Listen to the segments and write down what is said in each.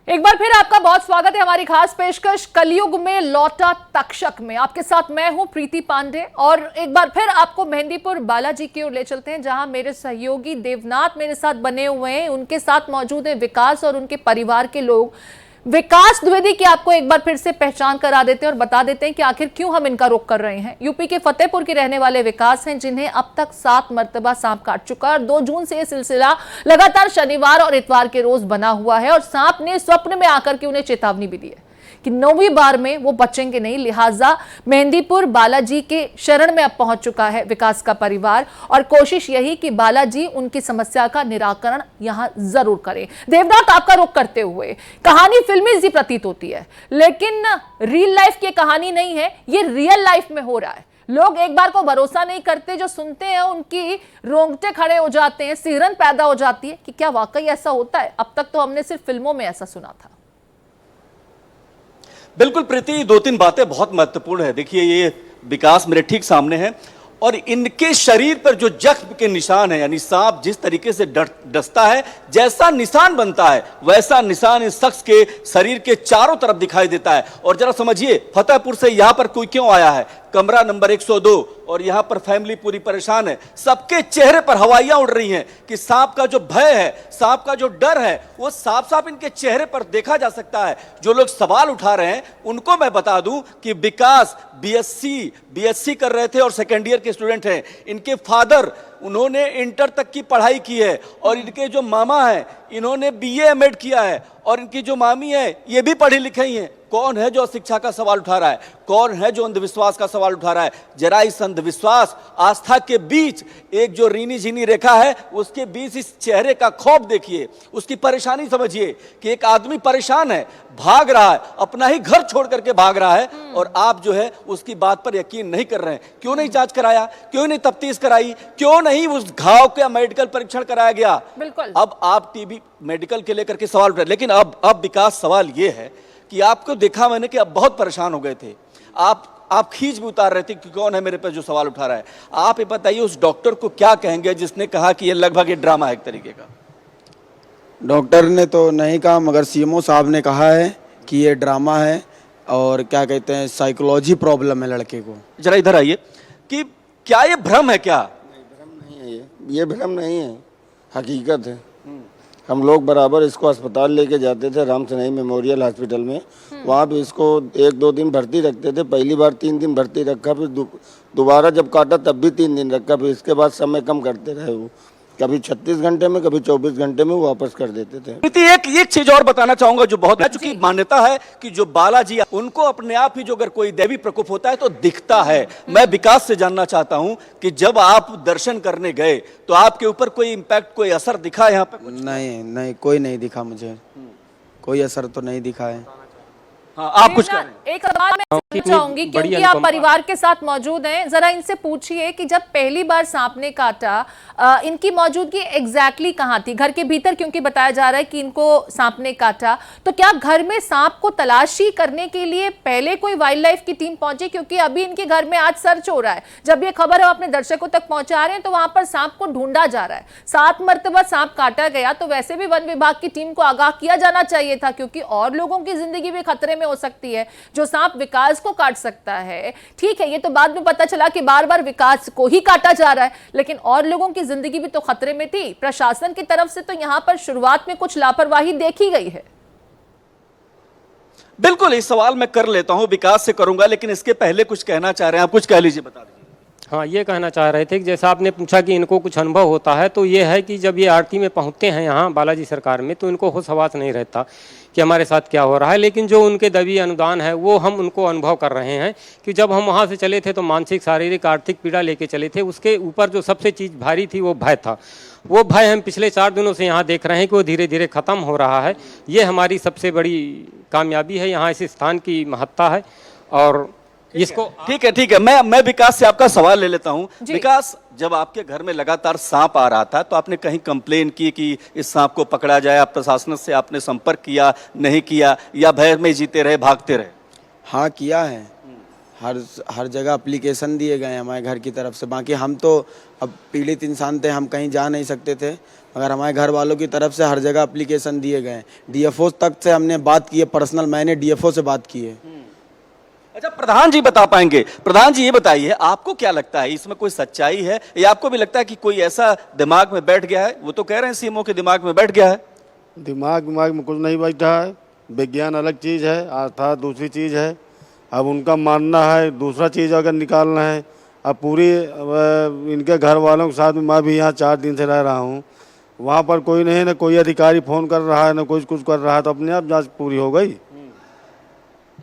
एक बार फिर आपका बहुत स्वागत है हमारी खास पेशकश कलयुग में लौटा तक्षक में। आपके साथ मैं हूं प्रीति पांडे और एक बार फिर आपको मेहंदीपुर बालाजी की ओर ले चलते हैं, जहां मेरे सहयोगी देवनाथ मेरे साथ बने हुए हैं। उनके साथ मौजूद है विकास और उनके परिवार के लोग। विकास द्विवेदी की आपको एक बार फिर से पहचान करा देते हैं और बता देते हैं कि आखिर क्यों हम इनका रुख कर रहे हैं। यूपी के फतेहपुर के रहने वाले विकास हैं, जिन्हें अब तक 7 मरतबा सांप काट चुका है और 2 जून से यह सिलसिला लगातार शनिवार और इतवार के रोज बना हुआ है और सांप ने स्वप्न में आकर के उन्हें चेतावनी भी दी है कि 9वीं बार में वो बचेंगे नहीं। लिहाजा मेहंदीपुर बालाजी के शरण में अब पहुंच चुका है विकास का परिवार और कोशिश यही कि बालाजी उनकी समस्या का निराकरण यहां जरूर करें। देवनाथ, आपका रुख करते हुए, कहानी फिल्मी सी प्रतीत होती है लेकिन रियल लाइफ की कहानी नहीं है, ये रियल लाइफ में हो रहा है। लोग एक बार को भरोसा नहीं करते, जो सुनते हैं उनकी रोंगटे खड़े हो जाते हैं, सिहरन पैदा हो जाती है कि क्या वाकई ऐसा होता है। अब तक तो हमने सिर्फ फिल्मों में ऐसा सुना था। बिल्कुल प्रीति, 2-3 बातें बहुत महत्वपूर्ण है। देखिए, ये विकास मेरे ठीक सामने है और इनके शरीर पर जो जख्म के निशान है, यानी सांप जिस तरीके से डसता है, जैसा निशान बनता है वैसा निशान इस शख्स के शरीर के चारों तरफ दिखाई देता है। और जरा समझिए, फतेहपुर से यहां पर कोई क्यों आया है, कमरा नंबर 102, और यहां पर फैमिली पूरी परेशान है। सबके चेहरे पर हवाइयां उड़ रही हैं कि सांप का जो भय है, सांप का जो डर है, वो साफ साफ इनके चेहरे पर देखा जा सकता है। जो लोग सवाल उठा रहे हैं उनको मैं बता दूं कि विकास बीएससी कर रहे थे और सेकेंड ईयर के स्टूडेंट हैं। इनके फादर, उन्होंने इंटर तक की पढ़ाई की है और इनके जो मामा हैं, इन्होंने बीए एमएड किया है और इनकी जो मामी है, ये भी पढ़ी लिखी हैं। कौन है जो शिक्षा का सवाल उठा रहा है? कौन है जो अंधविश्वास का सवाल उठा रहा है? जरा इस अंधविश्वास आस्था के बीच एक जो रीनी झीनी रेखा है, उसके बीच इस चेहरे का खौफ देखिए, उसकी परेशानी समझिए कि एक आदमी परेशान है, भाग रहा है, अपना ही घर छोड़ करके भाग रहा है और आप जो है उसकी बात पर यकीन नहीं कर रहे हैं। क्यों नहीं जांच कराया? क्यों नहीं तफ्तीश कराई? क्यों नहीं उस घाव का मेडिकल परीक्षण कराया गया? बिल्कुल। अब आप टीबी मेडिकल के लेकर के सवाल उठा, लेकिन अब विकास सवाल यह है कि आपको देखा मैंने कि अब बहुत परेशान हो गए थे। आप खींच भी उतार रहे थे कि कौन है मेरे पे जो सवाल उठा रहा है। आप ये बताइए, उस डॉक्टर को क्या कहेंगे जिसने कहा कि ये लगभग एक ड्रामा है एक तरीके का? डॉक्टर ने तो नहीं कहा, मगर सीएमओ साहब ने कहा है कि ये ड्रामा है और क्या कहते हैं, साइकोलॉजी प्रॉब्लम है लड़के को। जरा इधर आइए कि क्या ये भ्रम है? क्या भ्रम नहीं है, ये भ्रम नहीं है, हकीकत है। हम लोग बराबर इसको अस्पताल लेके जाते थे, राम सनई मेमोरियल हॉस्पिटल में। वहाँ पे इसको 1-2 दिन भर्ती रखते थे। पहली बार 3 दिन भर्ती रखा, फिर दोबारा जब काटा तब भी 3 दिन रखा, फिर इसके बाद समय कम करते रहे। वो कभी 36 घंटे में, कभी 24 घंटे में वापस कर देते थे। एक चीज और बताना चाहूंगा जो बहुत है, चूंकि मान्यता है कि जो बालाजी, उनको अपने आप ही जो अगर कोई दैवी प्रकोप होता है तो दिखता है। मैं विकास से जानना चाहता हूं कि जब आप दर्शन करने गए तो आपके ऊपर कोई इंपैक्ट, कोई असर दिखा यहाँ पे? नहीं, कोई नहीं दिखा मुझे, कोई असर तो नहीं दिखा है। हाँ, आप कुछ करें। एक सवाल मैं चाहूंगी, क्योंकि आप परिवार के साथ मौजूद हैं, जरा इनसे पूछिए कि जब पहली बार सांप ने काटा, इनकी मौजूदगी एग्जैक्टली कहाँ थी? घर के भीतर, क्योंकि बताया जा रहा है कि इनको सांप ने काटा, तो क्या घर में सांप को तलाशी करने के लिए पहले कोई वाइल्ड लाइफ की टीम पहुंची? क्योंकि अभी इनके घर में आज सर्च हो रहा है। जब ये खबर हम अपने दर्शकों तक पहुंचा रहे हैं तो वहां पर सांप को ढूंढा जा रहा है। 7 मरतबा सांप काटा गया तो वैसे भी वन विभाग की टीम को आगाह किया जाना चाहिए था, क्योंकि और लोगों की जिंदगी भी खतरे में हो सकती है। जो सांप विकास को काट सकता है, ठीक है, ये तो बाद में पता चला कि बार बार विकास को ही काटा जा रहा है, लेकिन और लोगों की जिंदगी भी तो खतरे में थी। प्रशासन की तरफ से तो यहां पर शुरुआत में कुछ लापरवाही देखी गई है। बिल्कुल, इस सवाल मैं कर लेता हूं, विकास से करूंगा, लेकिन इसके पहले कुछ कहना चाह रहे हैं आप, कुछ कह लीजिए, बता दीजिए। हाँ, ये कहना चाह रहे थे कि जैसा आपने पूछा कि इनको कुछ अनुभव होता है, तो ये है कि जब ये आरती में पहुंचते हैं यहाँ बालाजी सरकार में, तो इनको होश हवास नहीं रहता कि हमारे साथ क्या हो रहा है। लेकिन जो उनके दैवीय अनुदान है वो हम उनको अनुभव कर रहे हैं कि जब हम वहाँ से चले थे तो मानसिक, शारीरिक, आर्थिक पीड़ा लेके चले थे। उसके ऊपर जो सबसे चीज़ भारी थी वो भय था। वो भय हम पिछले 4 दिनों से यहाँ देख रहे हैं कि वो धीरे धीरे ख़त्म हो रहा है। ये हमारी सबसे बड़ी कामयाबी है, यहाँ इस स्थान की महत्ता है। और इसको ठीक है, मैं विकास से आपका सवाल ले लेता हूं। विकास, जब आपके घर में लगातार सांप आ रहा था तो आपने कहीं कंप्लेन की कि इस सांप को पकड़ा जाए? आप प्रशासन से आपने संपर्क किया, नहीं किया, या भय में जीते रहे, भागते रहे? हाँ, किया है। हर जगह एप्लीकेशन दिए गए हैं हमारे घर की तरफ से। बाकी हम तो अब पीड़ित इंसान थे, हम कहीं जा नहीं सकते थे, मगर हमारे घर वालों की तरफ से हर जगह एप्लीकेशन दिए गए हैं। डीएफओ तक से हमने बात की है, पर्सनल मैंने डीएफओ से बात की है। अच्छा, प्रधान जी बता पाएंगे। प्रधान जी ये बताइए, आपको क्या लगता है, इसमें कोई सच्चाई है या आपको भी लगता है कि कोई ऐसा दिमाग में बैठ गया है? वो तो कह रहे हैं सीएमओ के दिमाग में बैठ गया है। दिमाग में कुछ नहीं बैठा है। विज्ञान अलग चीज़ है, आस्था दूसरी चीज़ है। अब उनका मानना है दूसरा चीज़ अगर निकालना है। अब पूरी इनके घर वालों के साथ मैं भी यहाँ 4 दिन से रह रहा हूँ, वहाँ पर कोई नहीं, ना कोई अधिकारी फ़ोन कर रहा है, ना कुछ कर रहा है, तो अपने आप जांच पूरी हो गई।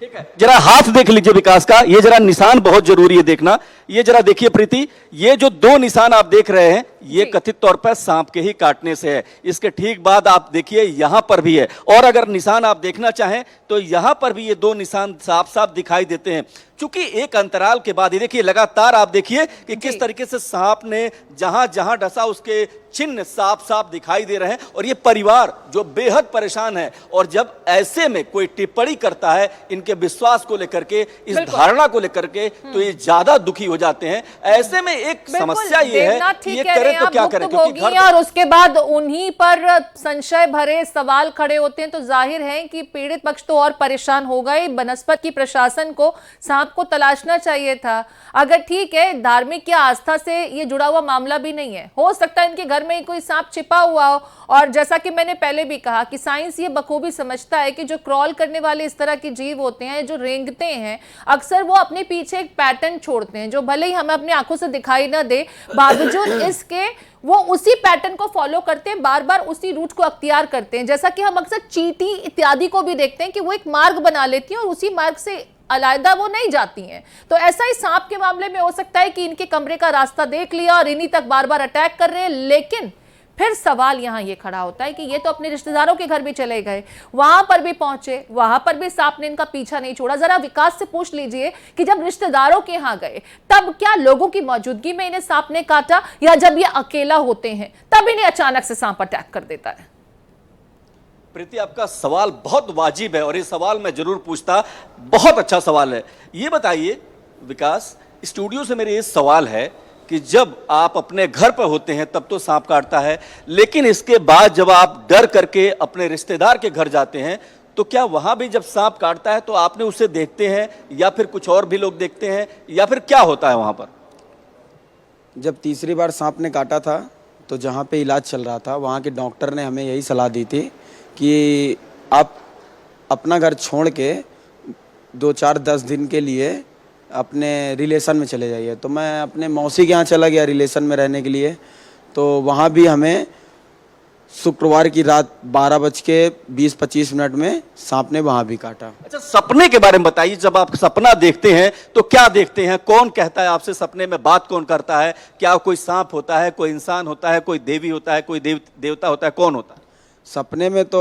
ठीक है, जरा हाथ देख लीजिए विकास का, ये जरा निशान बहुत जरूरी है देखना। ये जरा देखिए प्रीति, ये जो 2 निशान आप देख रहे हैं, ये कथित तौर पर सांप के ही काटने से है। इसके ठीक बाद आप देखिए यहां पर भी है, और अगर निशान आप देखना चाहें तो यहां पर भी ये 2 निशान साफ साफ दिखाई देते हैं। चूंकि एक अंतराल के बाद ये देखिए लगातार आप देखिए कि किस तरीके से सांप ने जहां जहां डसा उसके चिन्ह साफ साफ दिखाई दे रहे हैं, और ये परिवार जो बेहद परेशान है। और जब ऐसे में कोई टिप्पणी करता है इनके विश्वास को लेकर के, इस धारणा को लेकर के, तो ये ज्यादा दुखी हो जाते हैं। ऐसे में एक समस्या ये है कि ये करें तो क्या करें, क्योंकि घर और उसके बाद उन्हीं पर संशय भरे सवाल खड़े होते हैं, तो जाहिर है कि पीड़ित पक्ष तो और परेशान हो गए। बनस्पत की प्रशासन को सांप को तलाशना चाहिए था। अगर ठीक है, धार्मिक या आस्था से ये जुड़ा हुआ मामला भी नहीं है, हो सकता है इनके घर में कोई सांप छिपा हुआ हो। और जैसा कि मैंने पहले भी कहा कि साइंस ये बखूबी समझता है कि जो क्रॉल करने वाले इस तरह के जीव होते हैं, जो रेंगते हैं, अक्सर वो अपने पीछे एक पैटर्न छोड़ते हैं, जो भले ही हमें अपनी आंखों से दिखाई ना दे, बावजूद इसके वो उसी पैटर्न को फॉलो करते हैं, बार बार उसी रूट को अख्तियार करते हैं। जैसा कि हम अक्सर चींटी इत्यादि को भी देखते हैं कि वो एक मार्ग बना लेती हैं और उसी मार्ग से अलग वो नहीं जाती हैं। तो ऐसा ही सांप के मामले में हो सकता है कि इनके कमरे का रास्ता देख लिया और इन्हीं तक बार बार अटैक कर रहे हैं। लेकिन फिर सवाल यहां ये खड़ा होता है कि ये तो अपने रिश्तेदारों के घर भी चले गए, वहां पर भी पहुंचे, वहां पर भी सांप ने इनका पीछा नहीं छोड़ा। जरा विकास से पूछ लीजिए कि जब रिश्तेदारों के यहां गए तब क्या लोगों की मौजूदगी में इन्हें सांप ने काटा, या जब ये अकेला होते हैं तब इन्हें अचानक से सांप अटैक कर देता है? प्रीति, आपका सवाल बहुत वाजिब है और ये सवाल मैं जरूर पूछता, बहुत अच्छा सवाल है। ये बताइए विकास, स्टूडियो से मेरे ये सवाल है कि जब आप अपने घर पर होते हैं तब तो सांप काटता है, लेकिन इसके बाद जब आप डर करके अपने रिश्तेदार के घर जाते हैं तो क्या वहां भी जब सांप काटता है तो आपने उसे देखते हैं, या फिर कुछ और भी लोग देखते हैं, या फिर क्या होता है वहां पर? जब तीसरी बार सांप ने काटा था तो जहाँ पे इलाज चल रहा था, वहाँ के डॉक्टर ने हमें यही सलाह दी थी कि आप अपना घर छोड़ के 2-4-10 दिन के लिए अपने रिलेशन में चले जाइए। तो मैं अपने मौसी के यहाँ चला गया रिलेशन में रहने के लिए। तो वहाँ भी हमें शुक्रवार की रात 12:20-25 में सांप ने वहाँ भी काटा। अच्छा, सपने के बारे में बताइए। जब आप सपना देखते हैं तो क्या देखते हैं? कौन कहता है आपसे? सपने में बात कौन करता है? क्या कोई सांप होता है, कोई इंसान होता है, कोई देवी होता है, कोई देवता होता है, कौन होता है? सपने में तो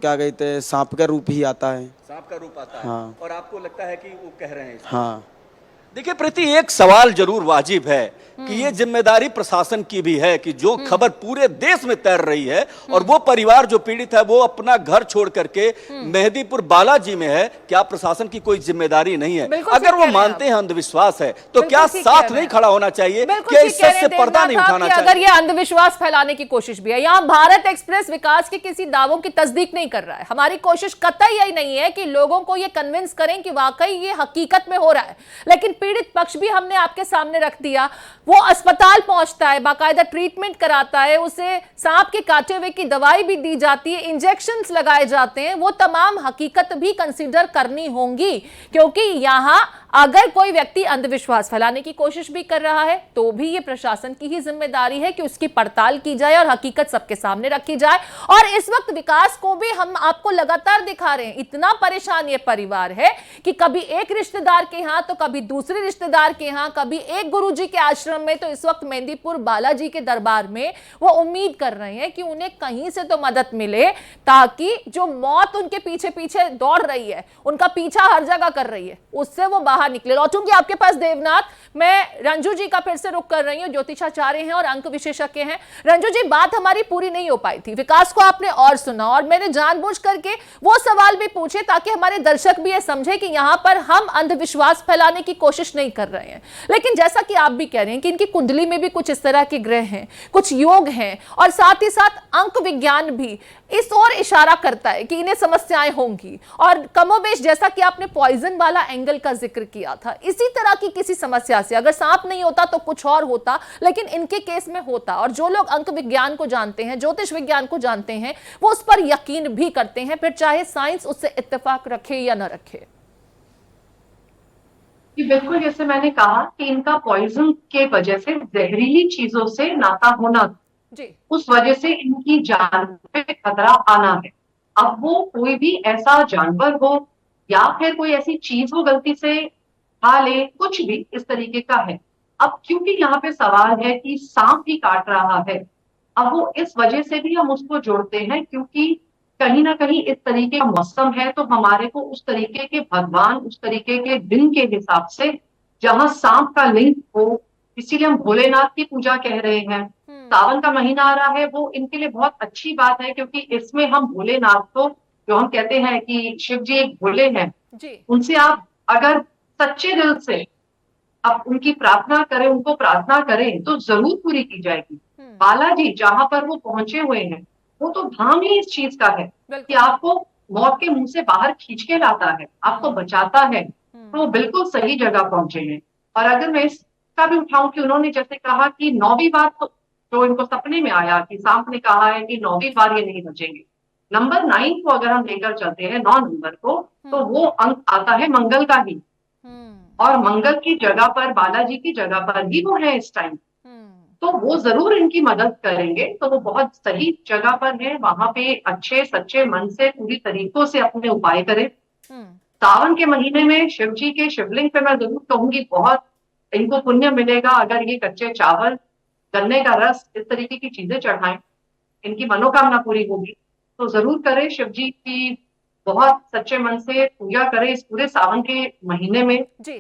क्या कहते हैं, सांप का रूप ही आता है। सांप का रूप आता है। हाँ। और आपको लगता है कि वो कह रहे हैं? हाँ। देखिए प्रीति, एक सवाल जरूर वाजिब है कि ये जिम्मेदारी प्रशासन की भी है कि जो खबर पूरे देश में तैर रही है और वो परिवार जो पीड़ित है वो अपना घर छोड़ करके मेहंदीपुर बालाजी में है, क्या प्रशासन की कोई जिम्मेदारी नहीं है? अगर वो मानते हैं अंधविश्वास है तो क्या साथ नहीं खड़ा होना चाहिए? क्या इस सच से पर्दा नहीं उठाना चाहिए? अगर ये अंधविश्वास फैलाने की कोशिश भी है, यहाँ भारत एक्सप्रेस विकास के किसी दावों की तस्दीक नहीं कर रहा है। हमारी कोशिश कतई यही नहीं है कि लोगों को ये कन्विंस करें कि वाकई ये हकीकत में हो रहा है, लेकिन पीड़ित पक्ष भी हमने आपके सामने रख दिया। वो अस्पताल पहुंचता है, बाकायदा ट्रीटमेंट कराता है, उसे सांप के काटे हुए की दवाई भी दी जाती है, इंजेक्शंस लगाए जाते हैं। वो तमाम हकीकत भी कंसीडर करनी होंगी, क्योंकि यहां अगर कोई व्यक्ति अंधविश्वास फैलाने की कोशिश भी कर रहा है तो भी ये प्रशासन की ही जिम्मेदारी है कि उसकी पड़ताल की जाए और हकीकत सबके सामने रखी जाए। और इस वक्त विकास को भी हम आपको लगातार दिखा रहे हैं, इतना परेशान ये परिवार है कि कभी एक रिश्तेदार के यहां तो कभी दूसरे रिश्तेदार के यहां, कभी एक गुरुजी के आश्रम में, तो इस वक्त मेहंदीपुर बालाजी के दरबार में वो उम्मीद कर रहे हैं कि उन्हें कहीं से तो मदद मिले, ताकि जो मौत उनके पीछे पीछे दौड़ रही है, उनका पीछा हर जगह कर रही है, उससे वो बाहर बाहर निकले। लौटूंगी आपके पास देवनाथ, मैं रंजू जी का फिर से रुख कर रही हूँ, ज्योतिषाचार्य हैं और अंक विशेषज्ञ हैं। रंजू जी, बात हमारी पूरी नहीं हो पाई थी, विकास को आपने और सुना और मैंने जानबूझ करके वो सवाल भी पूछे ताकि हमारे दर्शक भी ये समझे कि यहाँ पर हम अंधविश्वास फैलाने की कोशिश नहीं कर रहे हैं। लेकिन जैसा कि आप भी कह रहे हैं कि इनकी कुंडली में भी कुछ इस तरह के ग्रह हैं, कुछ योग हैं और साथ ही साथ अंक विज्ञान भी इस ओर इशारा करता है कि इन्हें समस्याएं होंगी। और कमोबेश जैसा कि आपने पॉइजन वाला एंगल का जिक्र किया था, इसी तरह की किसी समस्या से अगर सांप नहीं होता तो कुछ और होता, लेकिन इनके केस में होता। और जो लोग अंक विज्ञान को जानते हैं, ज्योतिष विज्ञान को जानते हैं, वो उस पर यकीन भी करते हैं, फिर चाहे साइंस उससे इत्तेफाक रखे या न रखे। बिल्कुल, जैसे मैंने कहा कि इनका पॉइजन के वजह से, जहरीली चीजों से नाता होना जी, उस वजह से इनकी जान पे खतरा आना है। अब वो कोई भी ऐसा जानवर हो या फिर कोई ऐसी चीज हो गलती से खा ले, कुछ भी इस तरीके का है। अब क्योंकि यहाँ पे सवाल है कि सांप ही काट रहा है, अब वो इस वजह से भी हम उसको जोड़ते हैं क्योंकि कहीं ना कहीं इस तरीके का मौसम है, तो हमारे को उस तरीके के भगवान, उस तरीके के दिन के हिसाब से जहां सांप का लिंक हो, इसीलिए हम भोलेनाथ की पूजा कह रहे हैं। सावन का महीना आ रहा है, वो इनके लिए बहुत अच्छी बात है क्योंकि इसमें हम भोलेनाथ को, जो हम कहते हैं कि शिव जी एक भोले हैं, उनसे आप अगर सच्चे दिल से आप उनकी प्रार्थना करें, उनको प्रार्थना करें तो जरूर पूरी की जाएगी। बालाजी जहां पर वो पहुंचे हुए हैं, वो तो धाम ही इस चीज का है कि आपको मौत के मुंह से बाहर खींच के लाता है, आपको बचाता है, तो वो बिल्कुल सही जगह पहुंचे हैं। और अगर मैं इसका भी उठाऊं कि उन्होंने जैसे कहा कि 9वीं बार तो इनको सपने में आया कि सांप ने कहा है कि 9वीं बार ये नहीं बचेंगे। नंबर 9 को अगर हम लेकर चलते हैं, 9 नंबर को, तो वो अंक आता है मंगल का ही, और मंगल की जगह पर, बालाजी की जगह पर ही वो है इस टाइम, तो वो जरूर इनकी मदद करेंगे। तो वो बहुत सही जगह पर है, वहां पे अच्छे सच्चे मन से पूरी तरीकों से अपने उपाय करें। सावन के महीने में शिव जी के शिवलिंग पे मैं जरूर कहूंगी बहुत इनको पुण्य मिलेगा अगर ये कच्चे चावल, गन्ने का रस, इस तरीके की चीजें चढ़ाएं, इनकी मनोकामना पूरी होगी। तो जरूर करें, शिव जी की बहुत सच्चे मन से पूजा करें इस पूरे सावन के महीने में।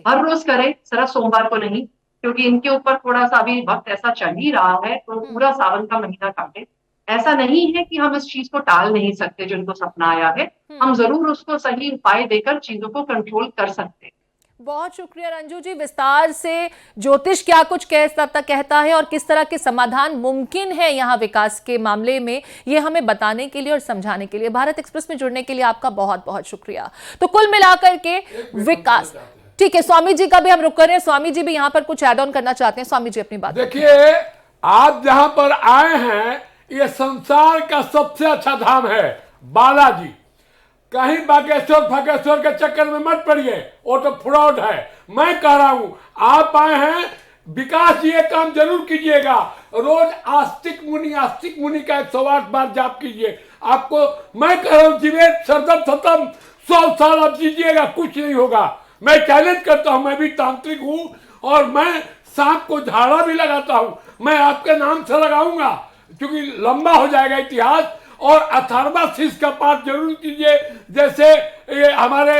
हर रोज करें, सिर्फ सोमवार को नहीं, क्योंकि इनके ऊपर थोड़ा सा अभी वक्त ऐसा चल ही रहा है, तो पूरा सावन का महीना काटे। ऐसा नहीं है कि हम इस चीज को टाल नहीं सकते, जिनको सपना आया है, हम जरूर उसको सही उपाय देकर चीजों को कंट्रोल कर सकते हैं। बहुत शुक्रिया रंजू जी, विस्तार से ज्योतिष क्या कुछ कहता है और किस तरह के समाधान मुमकिन है यहाँ विकास के मामले में, ये हमें बताने के लिए और समझाने के लिए। भारत एक्सप्रेस में जुड़ने के लिए आपका बहुत बहुत शुक्रिया। तो कुल मिलाकर के विकास, ठीक है, स्वामी जी का भी हम रुक कर रहे हैं, स्वामी जी भी यहाँ पर कुछ ऐड ऑन करना चाहते हैं। स्वामी जी अपनी बात देखिए, आप जहां पर आए हैं ये संसार का सबसे अच्छा धाम है बालाजी। कहीं बागेश्वर फागेश्वर के चक्कर में मत पड़िए, वो तो फ्रॉड है। मैं कह रहा हूं आप आए हैं, विकास जी ये काम जरूर कीजिएगा। रोज आस्तिक मुनि का 108 बार जाप कीजिए। आपको मैं कह रहा हूं जीवेत सरदम सतम 100 साल आप जीजिएगा, कुछ नहीं होगा। मैं चैलेंज करता हूं, मैं भी तांत्रिक हूं और मैं सांप को झाड़ा भी लगाता हूं। मैं आपके नाम से लगाऊंगा क्योंकि लंबा हो जाएगा इतिहास। और अथर्वा शीर्ष का पाठ जरूर कीजिए, जैसे ये हमारे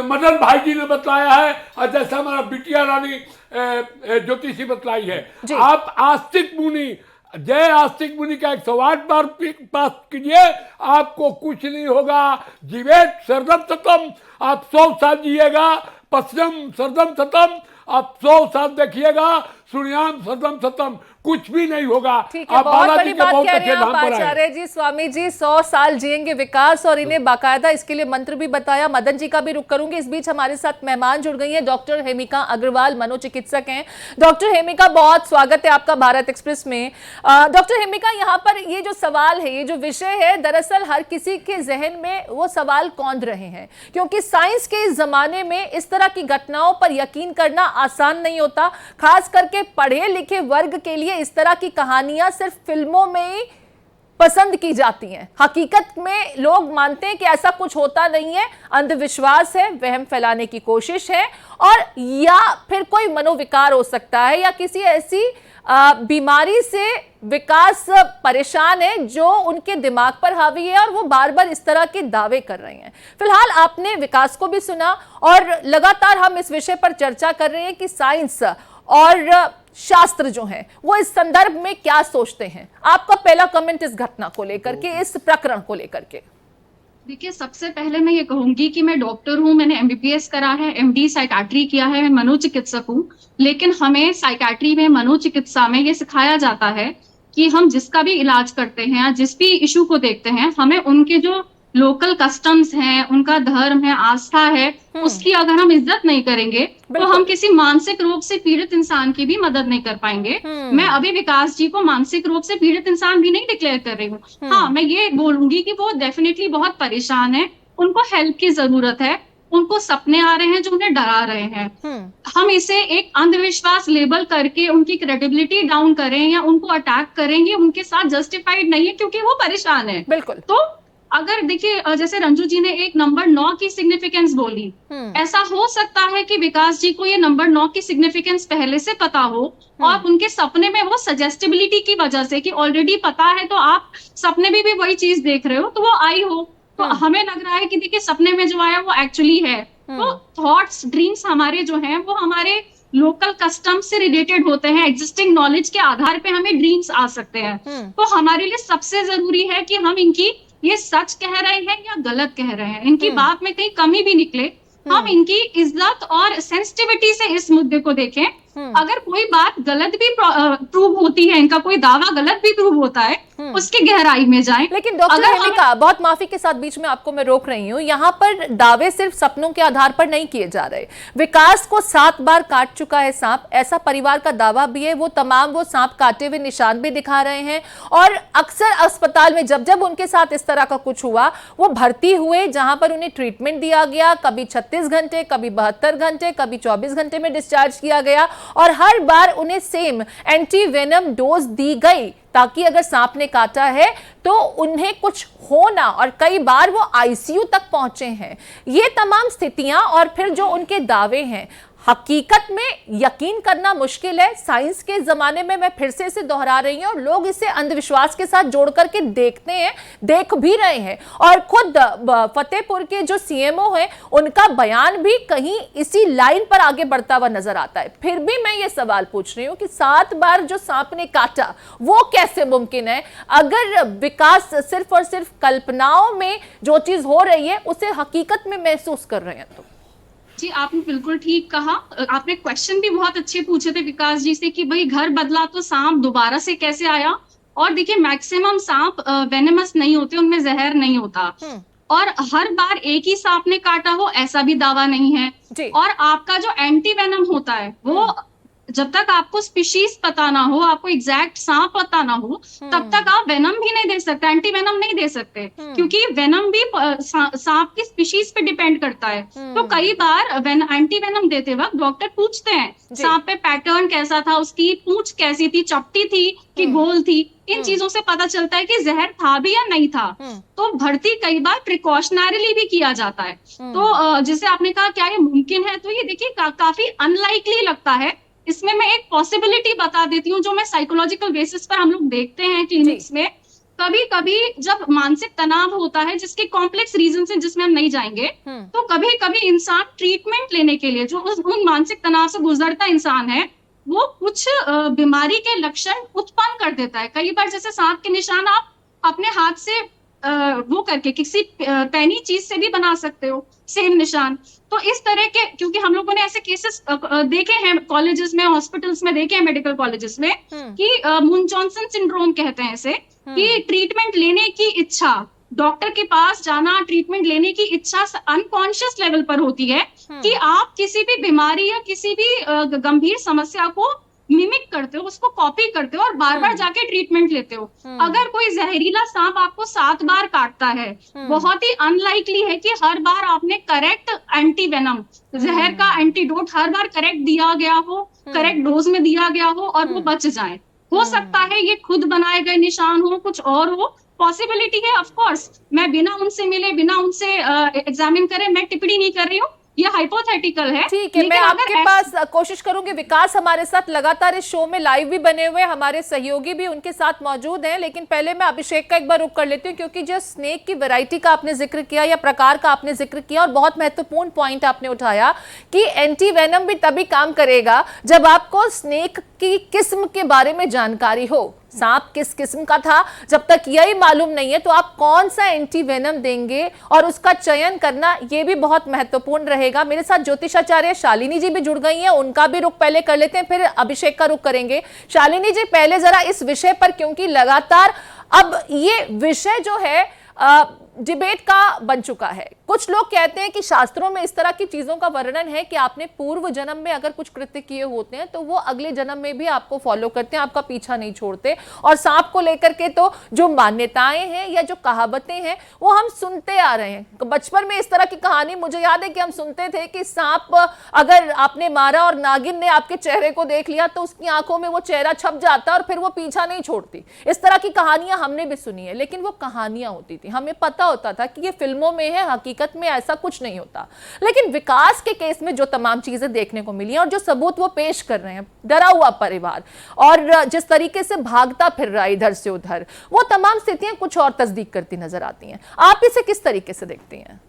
मदन भाई जी ने बताया है और जैसे हमारा बिटिया रानी ज्योतिषी बतलाई है। आप आस्तिक मुनि, जय आस्तिक मुनि का 108 बार पाठ कीजिए, आपको कुछ नहीं होगा। जीवेत सरदम सतम, आप 100 साल जिएगा। पश्चिम सरदम सतम, आप 100 साल देखिएगा। सूर्याम सरदम सतम, कुछ भी नहीं होगा। ठीक है, बहुत बड़ी बात कह रहे हैं आप आचार्य जी। स्वामी जी 100 साल जिएंगे विकास, और इन्हें बाकायदा इसके लिए मंत्र भी बताया। मदन जी का भी रुख करूंगी। इस बीच हमारे साथ मेहमान जुड़ गई हैं, डॉक्टर हेमिका अग्रवाल, मनोचिकित्सक हैं। डॉक्टर हेमिका, बहुत स्वागत है आपका भारत एक्सप्रेस में। डॉक्टर हेमिका, यहाँ पर ये जो सवाल है, ये जो विषय है, दरअसल हर किसी के जहन में वो सवाल कौंध रहे हैं, क्योंकि साइंस के इस जमाने में इस तरह की घटनाओं पर यकीन करना आसान नहीं होता। खास करके पढ़े लिखे वर्ग के लिए इस तरह की कहानियां सिर्फ फिल्मों में ही पसंद की जाती हैं। हकीकत में लोग मानते हैं कि ऐसा कुछ होता नहीं है, अंधविश्वास है, वहम फैलाने की कोशिश है, और या फिर कोई मनोविकार हो सकता है या किसी ऐसी बीमारी से विकास परेशान है जो उनके दिमाग पर हावी है और वो बार बार इस तरह के दावे कर रहे हैं। फिलहाल आपने विकास को भी सुना और लगातार हम इस विषय पर चर्चा कर रहे हैं कि साइंस और शास्त्र जो है वो इस संदर्भ में क्या सोचते हैं। आपका पहला कमेंट इस घटना को लेकर के, इस प्रकरण को लेकर के। देखिए, सबसे पहले मैं ये कहूंगी कि मैं डॉक्टर हूँ, मैंने एमबीबीएस करा है, एमडी साइकाट्री किया है, मैं मनोचिकित्सक हूँ। लेकिन हमें साइकाट्री में, मनोचिकित्सा में ये सिखाया जाता है कि हम जिसका भी इलाज करते हैं या जिस भी इशू को देखते हैं, हमें उनके जो लोकल कस्टम्स हैं, उनका धर्म है, आस्था है, उसकी अगर हम इज्जत नहीं करेंगे तो हम किसी मानसिक रोग से पीड़ित इंसान की भी मदद नहीं कर पाएंगे। मैं अभी विकास जी को मानसिक रोग से पीड़ित इंसान भी नहीं डिक्लेयर कर रही हूँ। हाँ, मैं ये बोलूंगी कि वो डेफिनेटली बहुत परेशान है, उनको हेल्प की जरूरत है, उनको सपने आ रहे हैं जो उन्हें डरा रहे हैं। हम इसे एक अंधविश्वास लेबल करके उनकी क्रेडिबिलिटी डाउन करें या उनको अटैक करें, ये उनके साथ जस्टिफाइड नहीं है, क्योंकि वो परेशान है। बिल्कुल। तो अगर देखिए, जैसे रंजू जी ने एक नंबर 9 की सिग्निफिकेंस बोली, ऐसा हो सकता है कि विकास जी को ये नंबर 9 की सिग्निफिकेंस पहले से पता हो और उनके सपने में वो सजेस्टिबिलिटी की वजह से कि ऑलरेडी पता है तो आप सपने में भी वही चीज देख रहे हो, तो वो आई हो। तो हमें लग रहा है कि देखिए, सपने में जो आया वो एक्चुअली है। तो थॉट्स, ड्रीम्स हमारे जो हैं वो हमारे लोकल कस्टम से रिलेटेड होते हैं। एग्जिस्टिंग नॉलेज के आधार पे हमें ड्रीम्स आ सकते हैं। तो हमारे लिए सबसे जरूरी है कि हम इनकी ये सच कह रहे हैं या गलत कह रहे हैं, इनकी बात में कहीं कमी भी निकले, हम इनकी इज्जत और सेंसिटिविटी से इस मुद्दे को देखें। अगर कोई बात गलत भी प्रूव होती है, इनका कोई दावा गलत भी प्रूव होता है, उसकी गहराई में जाएं। लेकिन डॉक्टर हेमिका, बहुत माफी के साथ बीच में आपको मैं रोक रही हूँ, यहाँ पर दावे सिर्फ सपनों के आधार पर नहीं किए जा रहे। विकास को 7 बार काट चुका है सांप, ऐसा परिवार का दावा भी है। वो तमाम वो सांप काटे हुए निशान भी दिखा रहे हैं और अक्सर अस्पताल में जब जब उनके साथ इस तरह का कुछ हुआ, वो भर्ती हुए, जहां पर उन्हें ट्रीटमेंट दिया गया, कभी 36 घंटे, कभी 72 घंटे, कभी 24 घंटे में डिस्चार्ज किया गया और हर बार उन्हें सेम एंटी वेनम डोज दी गई ताकि अगर सांप ने काटा है तो उन्हें कुछ हो ना, और कई बार वो आईसीयू तक पहुंचे हैं। ये तमाम स्थितियां और फिर जो उनके दावे हैं, हकीकत में यकीन करना मुश्किल है। साइंस के जमाने में मैं फिर से इसे दोहरा रही हूं और लोग इसे अंधविश्वास के साथ जोड़ करके देखते हैं, देख भी रहे हैं। और खुद फतेहपुर के जो सीएमओ हैं, उनका बयान भी कहीं इसी लाइन पर आगे बढ़ता हुआ नजर आता है। फिर भी मैं ये सवाल पूछ रही हूं कि 7 बार जो सांप ने काटा वो कैसे मुमकिन है? अगर विकास सिर्फ और सिर्फ कल्पनाओं में जो चीज हो रही है उसे हकीकत में महसूस कर रहे हैं तो? जी, आपने बिल्कुल ठीक कहा। आपने क्वेश्चन भी बहुत अच्छे पूछे थे विकास जी से कि भाई घर बदला तो सांप दोबारा से कैसे आया। और देखिए, मैक्सिमम सांप वेनेमस नहीं होते, उनमें जहर नहीं होता और हर बार एक ही सांप ने काटा हो ऐसा भी दावा नहीं है। और आपका जो एंटी वेनम होता है वो जब तक आपको स्पीशीज पता ना हो, आपको एग्जैक्ट सांप पता ना हो, तब तक आप वेनम भी नहीं दे सकते, एंटी वेनम नहीं दे सकते, क्योंकि वेनम भी सांप की स्पीशीज पे डिपेंड करता है। तो कई बार एंटी वेनम देते वक्त डॉक्टर पूछते हैं सांप पे पैटर्न कैसा था, उसकी पूंछ कैसी थी, चपटी थी कि गोल थी। इन चीजों से पता चलता है कि जहर था भी या नहीं था। तो भर्ती कई बार प्रिकॉशनरीली भी किया जाता है। तो जैसे आपने कहा क्या ये मुमकिन है, तो ये देखिए काफी अनलाइकली लगता है। इसमें मैं एक पॉसिबिलिटी बता देती हूँ जो मैं साइकोलॉजिकल बेसिस पर हम लोग देखते हैं क्लिनिक्स में। कभी कभी जब मानसिक तनाव होता है, जिसके कॉम्प्लेक्स रीजन है जिसमें हम नहीं जाएंगे, तो कभी कभी इंसान ट्रीटमेंट लेने के लिए, जो उन मानसिक तनाव से गुजरता इंसान है, वो कुछ बीमारी के लक्षण उत्पन्न कर देता है। कई बार जैसे सांप के निशान आप अपने हाथ से वो करके किसी पैनी चीज से भी बना सकते हो, सेम निशान। तो इस तरह के, क्योंकि हम लोगों ने ऐसे केसेस देखे हैं कॉलेजेस में, हॉस्पिटल्स में देखे हैं, मेडिकल कॉलेजेस में, कि मुनचॉन्सन सिंड्रोम कहते हैं इसे, कि ट्रीटमेंट लेने की इच्छा, डॉक्टर के पास जाना, ट्रीटमेंट लेने की इच्छा अनकॉन्शियस लेवल पर होती है कि आप किसी भी बीमारी या किसी भी गंभीर समस्या को मिमिक करते हो, उसको कॉपी करते हो और बार बार जाके ट्रीटमेंट लेते हो। अगर कोई जहरीला सांप आपको 7 बार काटता है, बहुत ही अनलाइकली है कि हर बार आपने करेक्ट एंटी वेनम, जहर का एंटीडोट हर बार करेक्ट दिया गया हो, करेक्ट डोज में दिया गया हो और वो बच जाए। हो सकता है ये खुद बनाए गए निशान हो, कुछ और हो, पॉसिबिलिटी है। ऑफ कोर्स मैं बिना उनसे मिले, बिना उनसे एग्जामिन करे मैं टिप्पणी नहीं कर रही हूँ, ये हाइपोथेटिकल है। ठीक है, मैं लेकिन आपके अगर पास कोशिश करूंगी। विकास हमारे साथ लगातार इस शो में लाइव भी बने हुए, हमारे सहयोगी भी उनके साथ मौजूद हैं, लेकिन पहले मैं अभिषेक का एक बार रुख कर लेती हूँ, क्योंकि जो स्नेक की वैरायटी का आपने जिक्र किया या प्रकार का आपने जिक्र किया, और बहुत महत्वपूर्ण पॉइंट आपने उठाया कि एंटी वेनम भी तभी काम करेगा जब आपको स्नेक की किस्म के बारे में जानकारी हो। सांप किस किस्म का था, जब तक यही मालूम नहीं है तो आप कौन सा एंटी वेनम देंगे और उसका चयन करना ये भी बहुत महत्वपूर्ण रहेगा। मेरे साथ ज्योतिषाचार्य शालिनी जी भी जुड़ गई हैं, उनका भी रुख पहले कर लेते हैं, फिर अभिषेक का रुख करेंगे। शालिनी जी, पहले जरा इस विषय पर, क्योंकि लगातार अब ये विषय जो है डिबेट का बन चुका है। कुछ लोग कहते हैं कि शास्त्रों में इस तरह की चीजों का वर्णन है कि आपने पूर्व जन्म में अगर कुछ कृत्य किए होते हैं तो वो अगले जन्म में भी आपको फॉलो करते हैं, आपका पीछा नहीं छोड़ते। और सांप को लेकर के तो जो मान्यताएं हैं या जो कहावतें हैं वो हम सुनते आ रहे हैं। बचपन में इस तरह की कहानी मुझे याद है कि हम सुनते थे कि सांप अगर आपने मारा और नागिन ने आपके चेहरे को देख लिया तो उसकी आंखों में वो चेहरा छप जाता और फिर वो पीछा नहीं छोड़ती। इस तरह की कहानियां हमने भी सुनी है, लेकिन वो कहानियां होती थी, हमें पता होता था कि ये फिल्मों में है, हकीकत में ऐसा कुछ नहीं होता। लेकिन विकास के केस में जो तमाम चीजें देखने को मिली और जो सबूत वो पेश कर रहे हैं, डरा हुआ परिवार और जिस तरीके से भागता फिर रहा इधर से उधर, वो तमाम स्थितियां कुछ और तस्दीक करती नजर आती हैं। आप इसे किस तरीके से देखती हैं?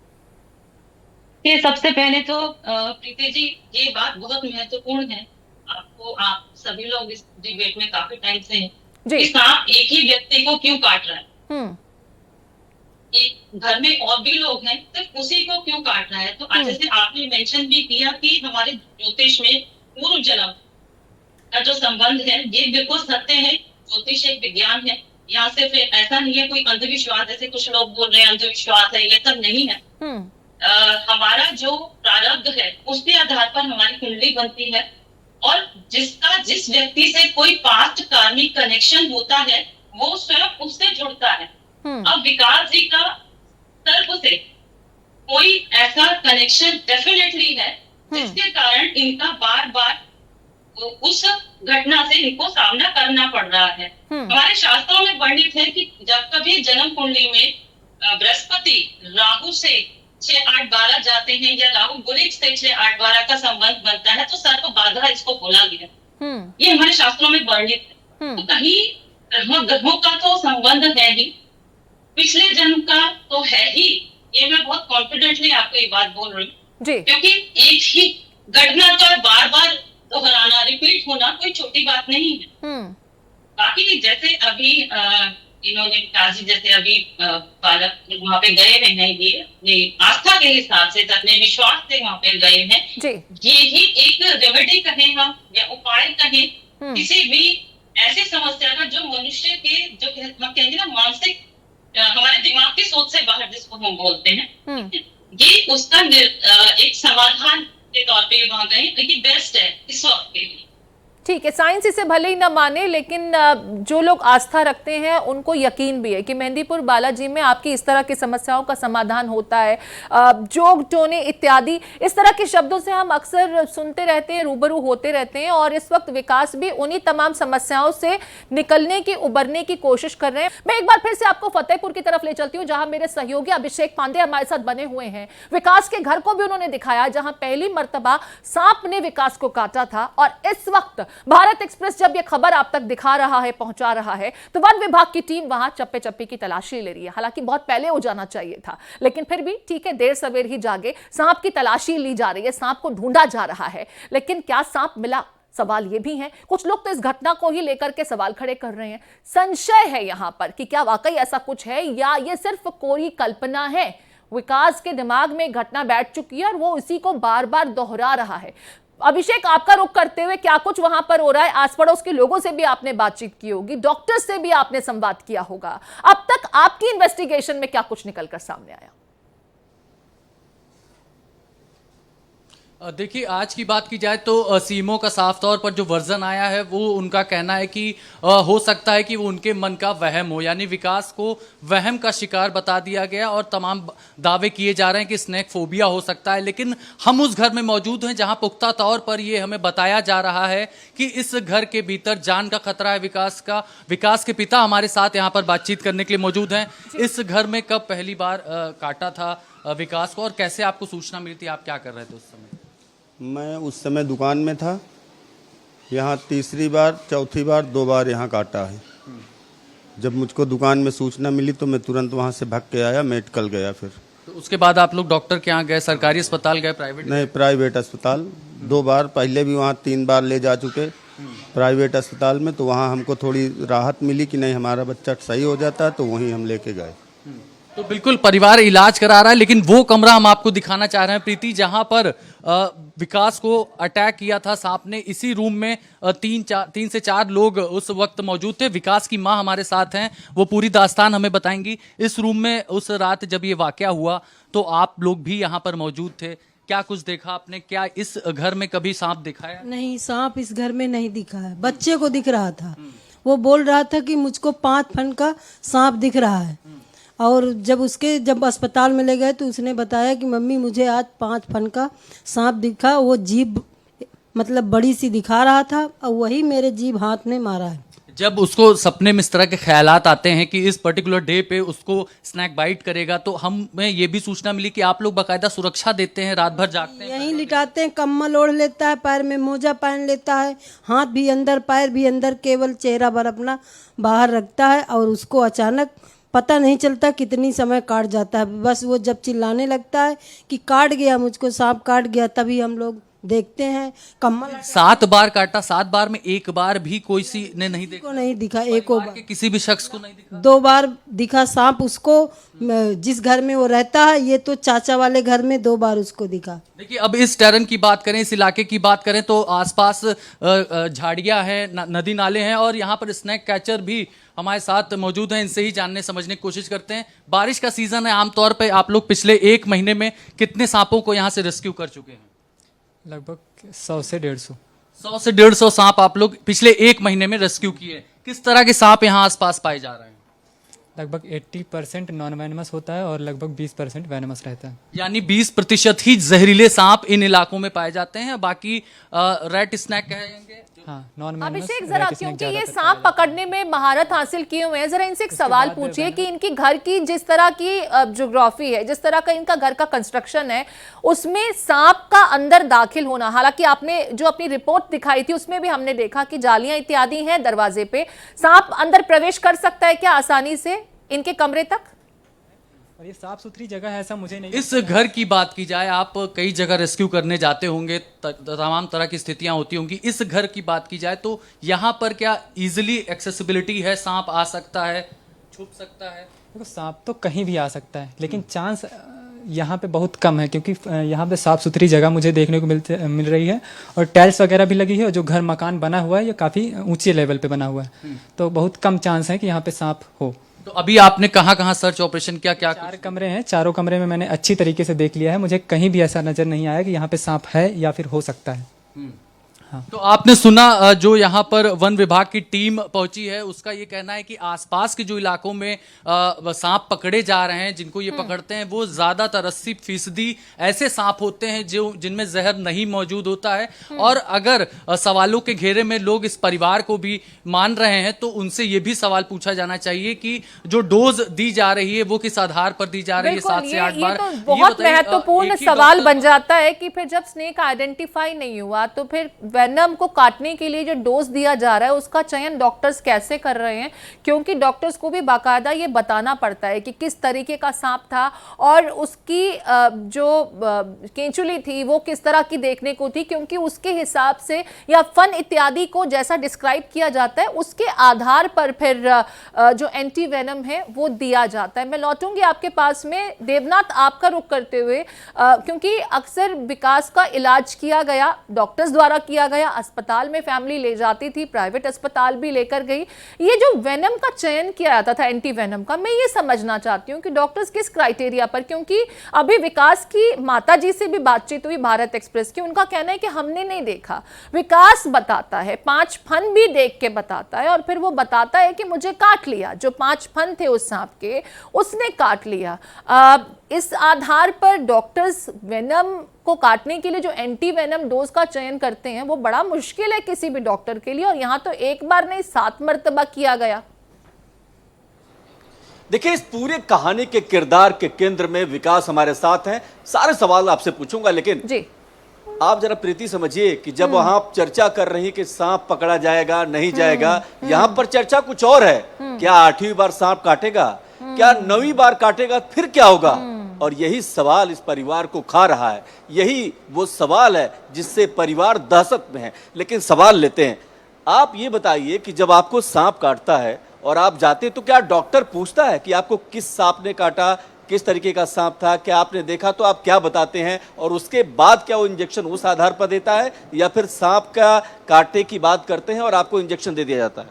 ये सबसे पहले तो प्रीति जी, ये बात बहुत महत्वपूर्ण है। आप सभी लोग इस डिबेट में काफी टाइम से हैं कि सांप एक ही व्यक्ति को क्यों काट रहा है, एक घर में और भी लोग हैं, सिर्फ उसी को क्यों काट रहा है। तो जैसे आपने मेंशन भी किया कि हमारे ज्योतिष में पूर्व जन्म का जो संबंध है ये बिल्कुल सत्य है। ज्योतिष एक विज्ञान है, यहाँ से फिर ऐसा नहीं है कोई अंधविश्वास, जैसे कुछ लोग बोल रहे हैं अंधविश्वास है, ये सब नहीं है। हमारा जो प्रारब्ध है उसके आधार पर हमारी कुंडली बनती है और जिसका जिस व्यक्ति से कोई पास्ट कार्मिक कनेक्शन होता है वो स्वयं उससे जुड़ता है। अब विकास जी का सर्प से कोई ऐसा कनेक्शन डेफिनेटली है जिसके कारण इनका बार बार उस घटना से इनको सामना करना पड़ रहा है। हमारे शास्त्रों में वर्णित है कि जब कभी जन्म कुंडली में बृहस्पति राहु से 6, 8, 12 जाते हैं या राहु बुध से 6, 8, 12 का संबंध बनता है तो सर्प बाधा इसको बोला गया। ये हमारे शास्त्रों में वर्णित है। तो कहीं ग्रहों का तो संबंध है ही, पिछले जन्म का तो है ही। ये मैं बहुत कॉन्फिडेंटली आपको ये बात बोल रही हूँ, क्योंकि एक ही घटना का बार बार दोहराना, रिपीट होना कोई छोटी बात नहीं है। बाकी जैसे अभी इन्होंने काजी जैसे अभी बालक वहां पे गए हैं, ये अपनी आस्था के हिसाब से, अपने विश्वास से वहां पे गए हैं। ये ही एक रेमेडी कहें हम या उपाय कहें किसी भी ऐसी समस्या का जो मनुष्य के जो हम कहेंगे ना मानसिक, हमारे दिमाग की सोच से बाहर जिसको हम बोलते हैं, ये उसका एक समाधान के तौर पे वहां गए, ये बेस्ट है इस वक्त के लिए। ठीक है, साइंस इसे भले ही ना माने, लेकिन जो लोग आस्था रखते हैं उनको यकीन भी है कि मेहंदीपुर बालाजी में आपकी इस तरह की समस्याओं का समाधान होता है। जोग टोने इत्यादि इस तरह के शब्दों से हम अक्सर सुनते रहते हैं, रूबरू होते रहते हैं, और इस वक्त विकास भी उन्हीं तमाम समस्याओं से निकलने की, उबरने की कोशिश कर रहे हैं। मैं एक बार फिर से आपको फतेहपुर की तरफ ले चलती हूँ, जहां मेरे सहयोगी अभिषेक पांडे हमारे साथ बने हुए हैं। विकास के घर को भी उन्होंने दिखाया जहां पहली मर्तबा सांप ने विकास को काटा था, और इस वक्त भारत एक्सप्रेस जब यह खबर आप तक दिखा रहा है, पहुंचा रहा है, तो वन विभाग की टीम वहां चप्पे चप्पे की तलाशी ले रही है। हालांकि बहुत पहले हो जाना चाहिए था, लेकिन फिर भी ठीक है, देर सवेर ही जागे, सांप की तलाशी ली जा रही है, सांप को ढूंढा जा रहा है। लेकिन क्या सांप मिला? सवाल ये भी है। कुछ लोग तो इस घटना को ही लेकर के सवाल खड़े कर रहे हैं। संशय है यहां पर कि क्या वाकई ऐसा कुछ है या ये सिर्फ कोई कल्पना है। विकास के दिमाग में घटना बैठ चुकी है और वो इसी को बार बार दोहरा रहा है। अभिषेक, आपका रुख करते हुए, क्या कुछ वहां पर हो रहा है? आस पड़ोस के लोगों से भी आपने बातचीत की होगी, डॉक्टर से भी आपने संवाद किया होगा। अब तक आपकी इन्वेस्टिगेशन में क्या कुछ निकलकर सामने आया? देखिए, आज की बात की जाए तो सीएमओ का साफ तौर पर जो वर्जन आया है वो उनका कहना है कि हो सकता है कि वो उनके मन का वहम हो, यानी विकास को वहम का शिकार बता दिया गया और तमाम दावे किए जा रहे हैं कि स्नैक फोबिया हो सकता है। लेकिन हम उस घर में मौजूद हैं जहां पुख्ता तौर पर ये हमें बताया जा रहा है कि इस घर के भीतर जान का खतरा है विकास का। विकास के पिता हमारे साथ यहाँ पर बातचीत करने के लिए मौजूद हैं। इस घर में कब पहली बार काटा था विकास को और कैसे आपको सूचना मिली थी, आप क्या कर रहे थे उस समय? मैं उस समय दुकान में था। यहाँ तीसरी बार चौथी बार 2 बार यहाँ काटा है। जब मुझको दुकान में सूचना मिली तो मैं तुरंत वहाँ से भाग के आया, मेडिकल गया। फिर तो उसके बाद आप लोग डॉक्टर के यहाँ गए, सरकारी अस्पताल गए, प्राइवेट? नहीं, प्राइवेट अस्पताल 2 बार, पहले भी वहाँ 3 बार ले जा चुके प्राइवेट अस्पताल में। तो वहाँ हमको थोड़ी राहत मिली कि नहीं हमारा बच्चा सही हो जाता है, तो वहीं हम लेके गए। तो बिल्कुल परिवार इलाज करा रहा है, लेकिन वो कमरा हम आपको दिखाना चाह रहे हैं प्रीति, जहां पर विकास को अटैक किया था सांप ने। इसी रूम में 3 से 4 लोग उस वक्त मौजूद थे। विकास की मां हमारे साथ हैं, वो पूरी दास्तान हमें बताएंगी। इस रूम में उस रात जब ये वाकया हुआ तो आप लोग भी यहाँ पर मौजूद थे, क्या कुछ देखा आपने? क्या इस घर में कभी सांप दिखा है? नहीं, सांप इस घर में नहीं दिखा है। बच्चे को दिख रहा था, वो बोल रहा था कि मुझको 5 फन का सांप दिख रहा है। और जब अस्पताल में ले गए तो उसने बताया कि मम्मी मुझे आज 5 फन का सांप दिखा। वो जीभ मतलब बड़ी सी दिखा रहा था और वही मेरे जीभ हाथ ने मारा है। जब उसको सपने में इस तरह के ख्यालात आते हैं कि इस पर्टिकुलर डे पे उसको स्नैक बाइट करेगा, तो हमें ये भी सूचना मिली कि आप लोग बाकायदा सुरक्षा देते हैं, रात भर जागते हैं, यहीं लिटाते हैं, कम्बल ओढ़ लेता है, पैर में मोजा पहन लेता है, हाथ भी अंदर पैर भी अंदर, केवल चेहरा भर अपना बाहर रखता है। और उसको अचानक पता नहीं चलता कितनी समय काट जाता है। बस वो जब चिल्लाने लगता है कि काट गया, मुझको सांप काट गया, तभी हम लोग देखते हैं। कम्बल 7 बार काटा, 7 बार में 1 बार भी कोई सी ने नहीं देखा? नहीं दिखा, एक बार किसी भी शख्स को नहीं दिखा? 2 बार दिखा सांप उसको, जिस घर में वो रहता है। ये तो चाचा वाले घर में 2 बार उसको दिखा। देखिए, अब इस टर्न की बात करें, इस इलाके की बात करें तो आसपास झाड़ियां हैं, नदी नाले हैं और यहाँ पर स्नैक कैचर भी हमारे साथ मौजूद हैं। इनसे ही जानने समझने की कोशिश करते हैं। बारिश का सीजन है, आमतौर पे आप लोग पिछले 1 महीने में कितने सांपों को यहाँ से रेस्क्यू कर चुके हैं? लगभग 100 से 150। 100 से 150 सांप आप लोग पिछले 1 महीने में रेस्क्यू किए। किस तरह के सांप यहाँ आसपास पाए जा रहे हैं? लगभग 80% नॉन वेनमस होता है और लगभग 20% वेनमस रहता है। यानी 20% ही जहरीले सांप इन इलाकों में पाए जाते हैं, बाकी रेड स्नैक कहेंगे। हाँ, नॉन अभिषेक, जरा क्योंकि ये सांप पकड़ने में महारत हासिल किए हुए हैं, जरा इनसे एक सवाल पूछिए कि इनकी घर की जिस तरह की ज्योग्राफी है, जिस तरह का इनका घर का कंस्ट्रक्शन है, उसमें सांप का अंदर दाखिल होना, हालांकि आपने जो अपनी रिपोर्ट दिखाई थी उसमें भी हमने देखा कि जालियां इत्यादि हैं दरवाजे पे, सांप अंदर प्रवेश कर सकता है क्या आसानी से इनके कमरे तक? और ये साफ सुथरी जगह है ऐसा मुझे नहीं। इस घर की बात की जाए, आप कई जगह रेस्क्यू करने जाते होंगे, तमाम तरह की स्थितियां होती होंगी। इस घर की बात की जाए तो यहाँ पर क्या इजीली एक्सेसिबिलिटी है? सांप आ सकता है, छुप सकता है? देखो, सांप तो कहीं भी आ सकता है, लेकिन चांस यहाँ पे बहुत कम है क्योंकि यहाँ पे साफ़ सुथरी जगह मुझे देखने को मिल रही है और टाइल्स वगैरह भी लगी है और जो घर मकान बना हुआ है ये काफ़ी ऊंचे लेवल पे बना हुआ है, तो बहुत कम चांस है कि यहाँ पे सांप हो। तो अभी आपने कहाँ सर्च ऑपरेशन किया? क्या 4 कमरे हैं, चारों कमरे में मैंने अच्छी तरीके से देख लिया है, मुझे कहीं भी ऐसा नज़र नहीं आया कि यहाँ पे सांप है या फिर हो सकता है। हाँ। तो आपने सुना जो यहाँ पर वन विभाग की टीम पहुंची है उसका ये कहना है कि आसपास के जो इलाकों में सांप पकड़े जा रहे हैं, जिनको ये पकड़ते हैं, वो ज्यादातर 80% ऐसे सांप होते हैं जो जिनमें जहर नहीं मौजूद होता है। और अगर सवालों के घेरे में लोग इस परिवार को भी मान रहे हैं तो उनसे ये भी सवाल पूछा जाना चाहिए कि जो डोज दी जा रही है वो किस आधार पर दी जा रही है? 7 से 8 बार। तो बहुत महत्वपूर्ण सवाल बन जाता है कि फिर जब स्नेक आइडेंटिफाई नहीं हुआ तो फिर वेनम को काटने के लिए जो डोज दिया जा रहा है उसका चयन डॉक्टर्स कैसे कर रहे हैं? क्योंकि डॉक्टर्स को भी बाकायदा ये बताना पड़ता है कि किस तरीके का सांप था और उसकी जो केंचुली थी वो किस तरह की देखने को थी, क्योंकि उसके हिसाब से या फन इत्यादि को जैसा डिस्क्राइब किया जाता है उसके आधार पर फिर जो एंटी वेनम है वो दिया जाता है। मैं लौटूंगी आपके पास में देवनाथ, आपका रुख करते हुए, क्योंकि अक्सर विकास का इलाज किया गया, डॉक्टर्स द्वारा किया गया, अस्पताल में फैमिली ले जाती थी, प्राइवेट अस्पताल भी लेकर गई। ये जो वेनम का चयन किया जाता था, एंटी वेनम का, मैं ये समझना चाहती हूँ कि डॉक्टर्स किस क्राइटेरिया पर, क्योंकि अभी विकास की माता जी से भी बातचीत हुई भारत एक्सप्रेस की, उनका कहना है कि हमने नहीं देखा, विकास बताता है, 5 फन भी देख के बताता है और फिर वो बताता है कि मुझे काट लिया, जो 5 फन थे उस सांप के उसने काट लिया। इस आधार पर डॉक्टर्स वेनम को काटने के लिए जो एंटी वेनम डोज का चयन करते हैं वो बड़ा मुश्किल है किसी भी डॉक्टर के लिए, और यहां तो एक बार नहीं 7 मर्तबा किया गया। देखिए, इस पूरे कहानी के किरदार के केंद्र में विकास हमारे साथ हैं। सारे सवाल आपसे पूछूंगा, लेकिन जी आप जरा प्रीति समझिए कि जब वहां चर्चा कर रही कि सांप पकड़ा जाएगा नहीं जाएगा, यहां पर चर्चा कुछ और है। क्या 8वीं बार सांप काटेगा, क्या 9वीं बार काटेगा, फिर क्या होगा? और यही सवाल इस परिवार को खा रहा है, यही वो सवाल है जिससे परिवार दहशत में है। लेकिन सवाल लेते हैं, आप ये बताइए कि जब आपको सांप काटता है और आप जाते हैं तो क्या डॉक्टर पूछता है कि आपको किस सांप ने काटा, किस तरीके का सांप था, क्या आपने देखा, तो आप क्या बताते हैं? और उसके बाद क्या वो इंजेक्शन उस आधार पर देता है या फिर सांप का काटने की बात करते हैं और आपको इंजेक्शन दे दिया जाता है?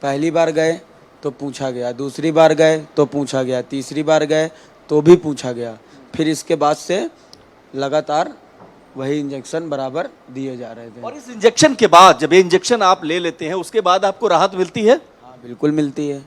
पहली बार गए तो पूछा गया, दूसरी बार गए तो पूछा गया, तीसरी बार गए तो भी पूछा गया, फिर इसके बाद से लगातार वही इंजेक्शन बराबर दिए जा रहे थे। और इस इंजेक्शन के बाद, जब ये इंजेक्शन आप ले लेते हैं, उसके बाद आपको राहत मिलती है? हाँ, बिल्कुल मिलती है।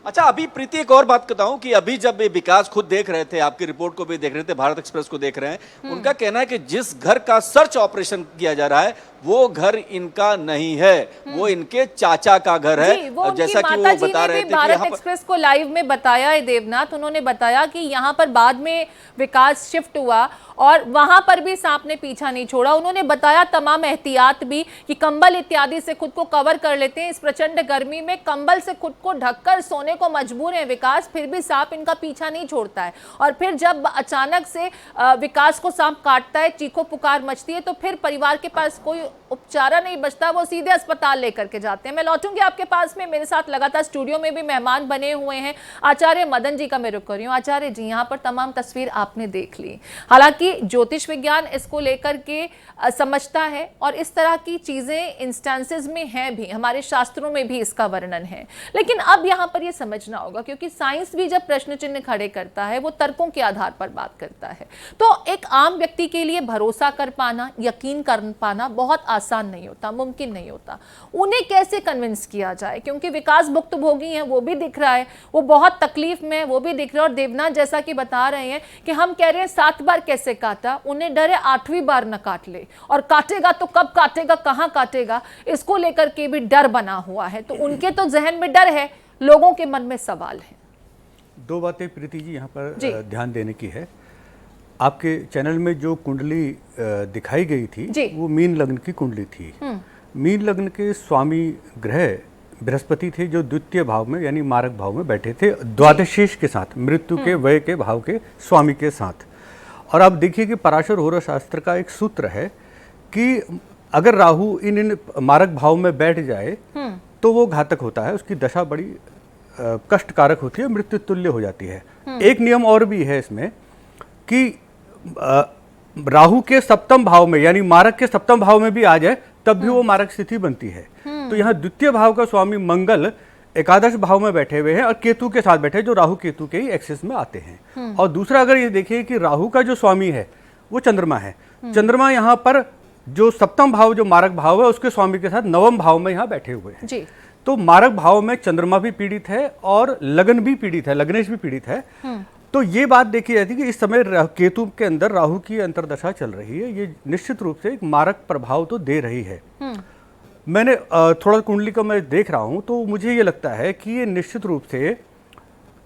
अच्छा, अभी प्रीति एक और बात बताऊं कि अभी जब ये विकास खुद देख रहे थे, आपकी रिपोर्ट को भी देख रहे थे, भारत एक्सप्रेस को देख रहे हैं, उनका कहना है कि जिस घर का सर्च ऑपरेशन किया जा रहा है वो घर इनका नहीं है, वो इनके चाचा का घर है। वो जैसा कि वो बता रहे थे कि भारत एक्सप्रेस को लाइव में बताया है देवनाथ, उन्होंने बताया कि यहाँ पर बाद में विकास शिफ्ट हुआ और वहां पर भी सांप ने पीछा नहीं छोड़ा। उन्होंने बताया तमाम एहतियात भी कि कंबल इत्यादि से खुद को कवर कर लेते हैं, इस प्रचंड गर्मी में कंबल से खुद को ढककर सोने को मजबूर है विकास, फिर भी सांप इनका पीछा नहीं छोड़ता है। और फिर जब अचानक से विकास को सांप काटता है, चीखो पुकार मचती है, तो फिर परिवार के पास कोई उपचारा नहीं बचता, वो सीधे अस्पताल लेकर के जाते हैं। मैं लौटूंगी आपके पास में, मेरे साथ लगातार स्टूडियो में भी मेहमान बने हुए हैं। आचार्य मदन जी का मैं रुक कर रही हूँ। आचार्य जी, यहाँ पर तमाम तस्वीर आपने देख ली, हालांकि ज्योतिष विज्ञान इसको लेकर के समझता है और इस तरह की चीजें इंस्टेंसेस में हैं भी, हमारे शास्त्रों में भी इसका वर्णन है, लेकिन अब यहाँ पर ये समझना होगा क्योंकि साइंस भी जब प्रश्न चिन्ह खड़े करता है वो तर्कों के आधार पर बात करता है, तो एक आम व्यक्ति के लिए भरोसा कर पाना, यकीन कर पाना बहुत आसान नहीं होता, मुमकिन नहीं होता। उन्हें कैसे कन्विंस किया जाए, क्योंकि विकास भुक्तभोगी हैं, वो भी दिख रहा है, वो बहुत तकलीफ में है, वो भी दिख रहा है। और देवनाथ जैसा कि बता रहे हैं कि हम कह रहे हैं 7 बार कैसे काटा, उन्हें डर है 8वीं बार न काट ले, और काटेगा तो कब काटेगा, कहां काटेगा, इसको लेकर के भी डर बना हुआ है। तो उनके तो जहन में डर है, लोगों के मन में सवाल है। 2 बातें प्रीति जी यहाँ पर ध्यान देने की है। आपके चैनल में जो कुंडली दिखाई गई थी वो मीन लग्न की कुंडली थी। मीन लग्न के स्वामी ग्रह बृहस्पति थे जो द्वितीय भाव में यानी मारक भाव में बैठे थे, द्वादशेष के साथ, मृत्यु के वय के भाव के स्वामी के साथ। और आप देखिए कि पराशर होरा शास्त्र का एक सूत्र है कि अगर राहु इन मारक भाव में बैठ जाए तो वो घातक होता है, उसकी दशा बड़ी कष्टकारक होती है, मृत्यु तुल्य हो जाती है। एक नियम और भी है इसमें कि राहु के 7वें भाव में यानी मारक के 7वें भाव में भी आ जाए तब भी वो मारक स्थिति बनती है। तो यहाँ द्वितीय भाव का स्वामी मंगल एकादश भाव में बैठे हुए हैं और केतु के साथ बैठे, जो राहु केतु के ही एक्सेस में आते हैं। और दूसरा अगर ये देखिए कि राहु का जो स्वामी है वो चंद्रमा है। चंद्रमा यहाँ पर जो 7वां भाव जो मारक भाव है उसके स्वामी के साथ 9वें भाव में यहाँ बैठे हुए हैं जी। तो मारक भाव में चंद्रमा भी पीड़ित है और लगन भी पीड़ित है, लग्नेश भी पीड़ित है। तो ये बात देखी जाती है कि इस समय केतु के अंदर राहु की अंतर्दशा चल रही है, ये निश्चित रूप से एक मारक प्रभाव तो दे रही है। मैंने थोड़ा कुंडली का मैं देख रहा हूं तो मुझे ये लगता है कि ये निश्चित रूप से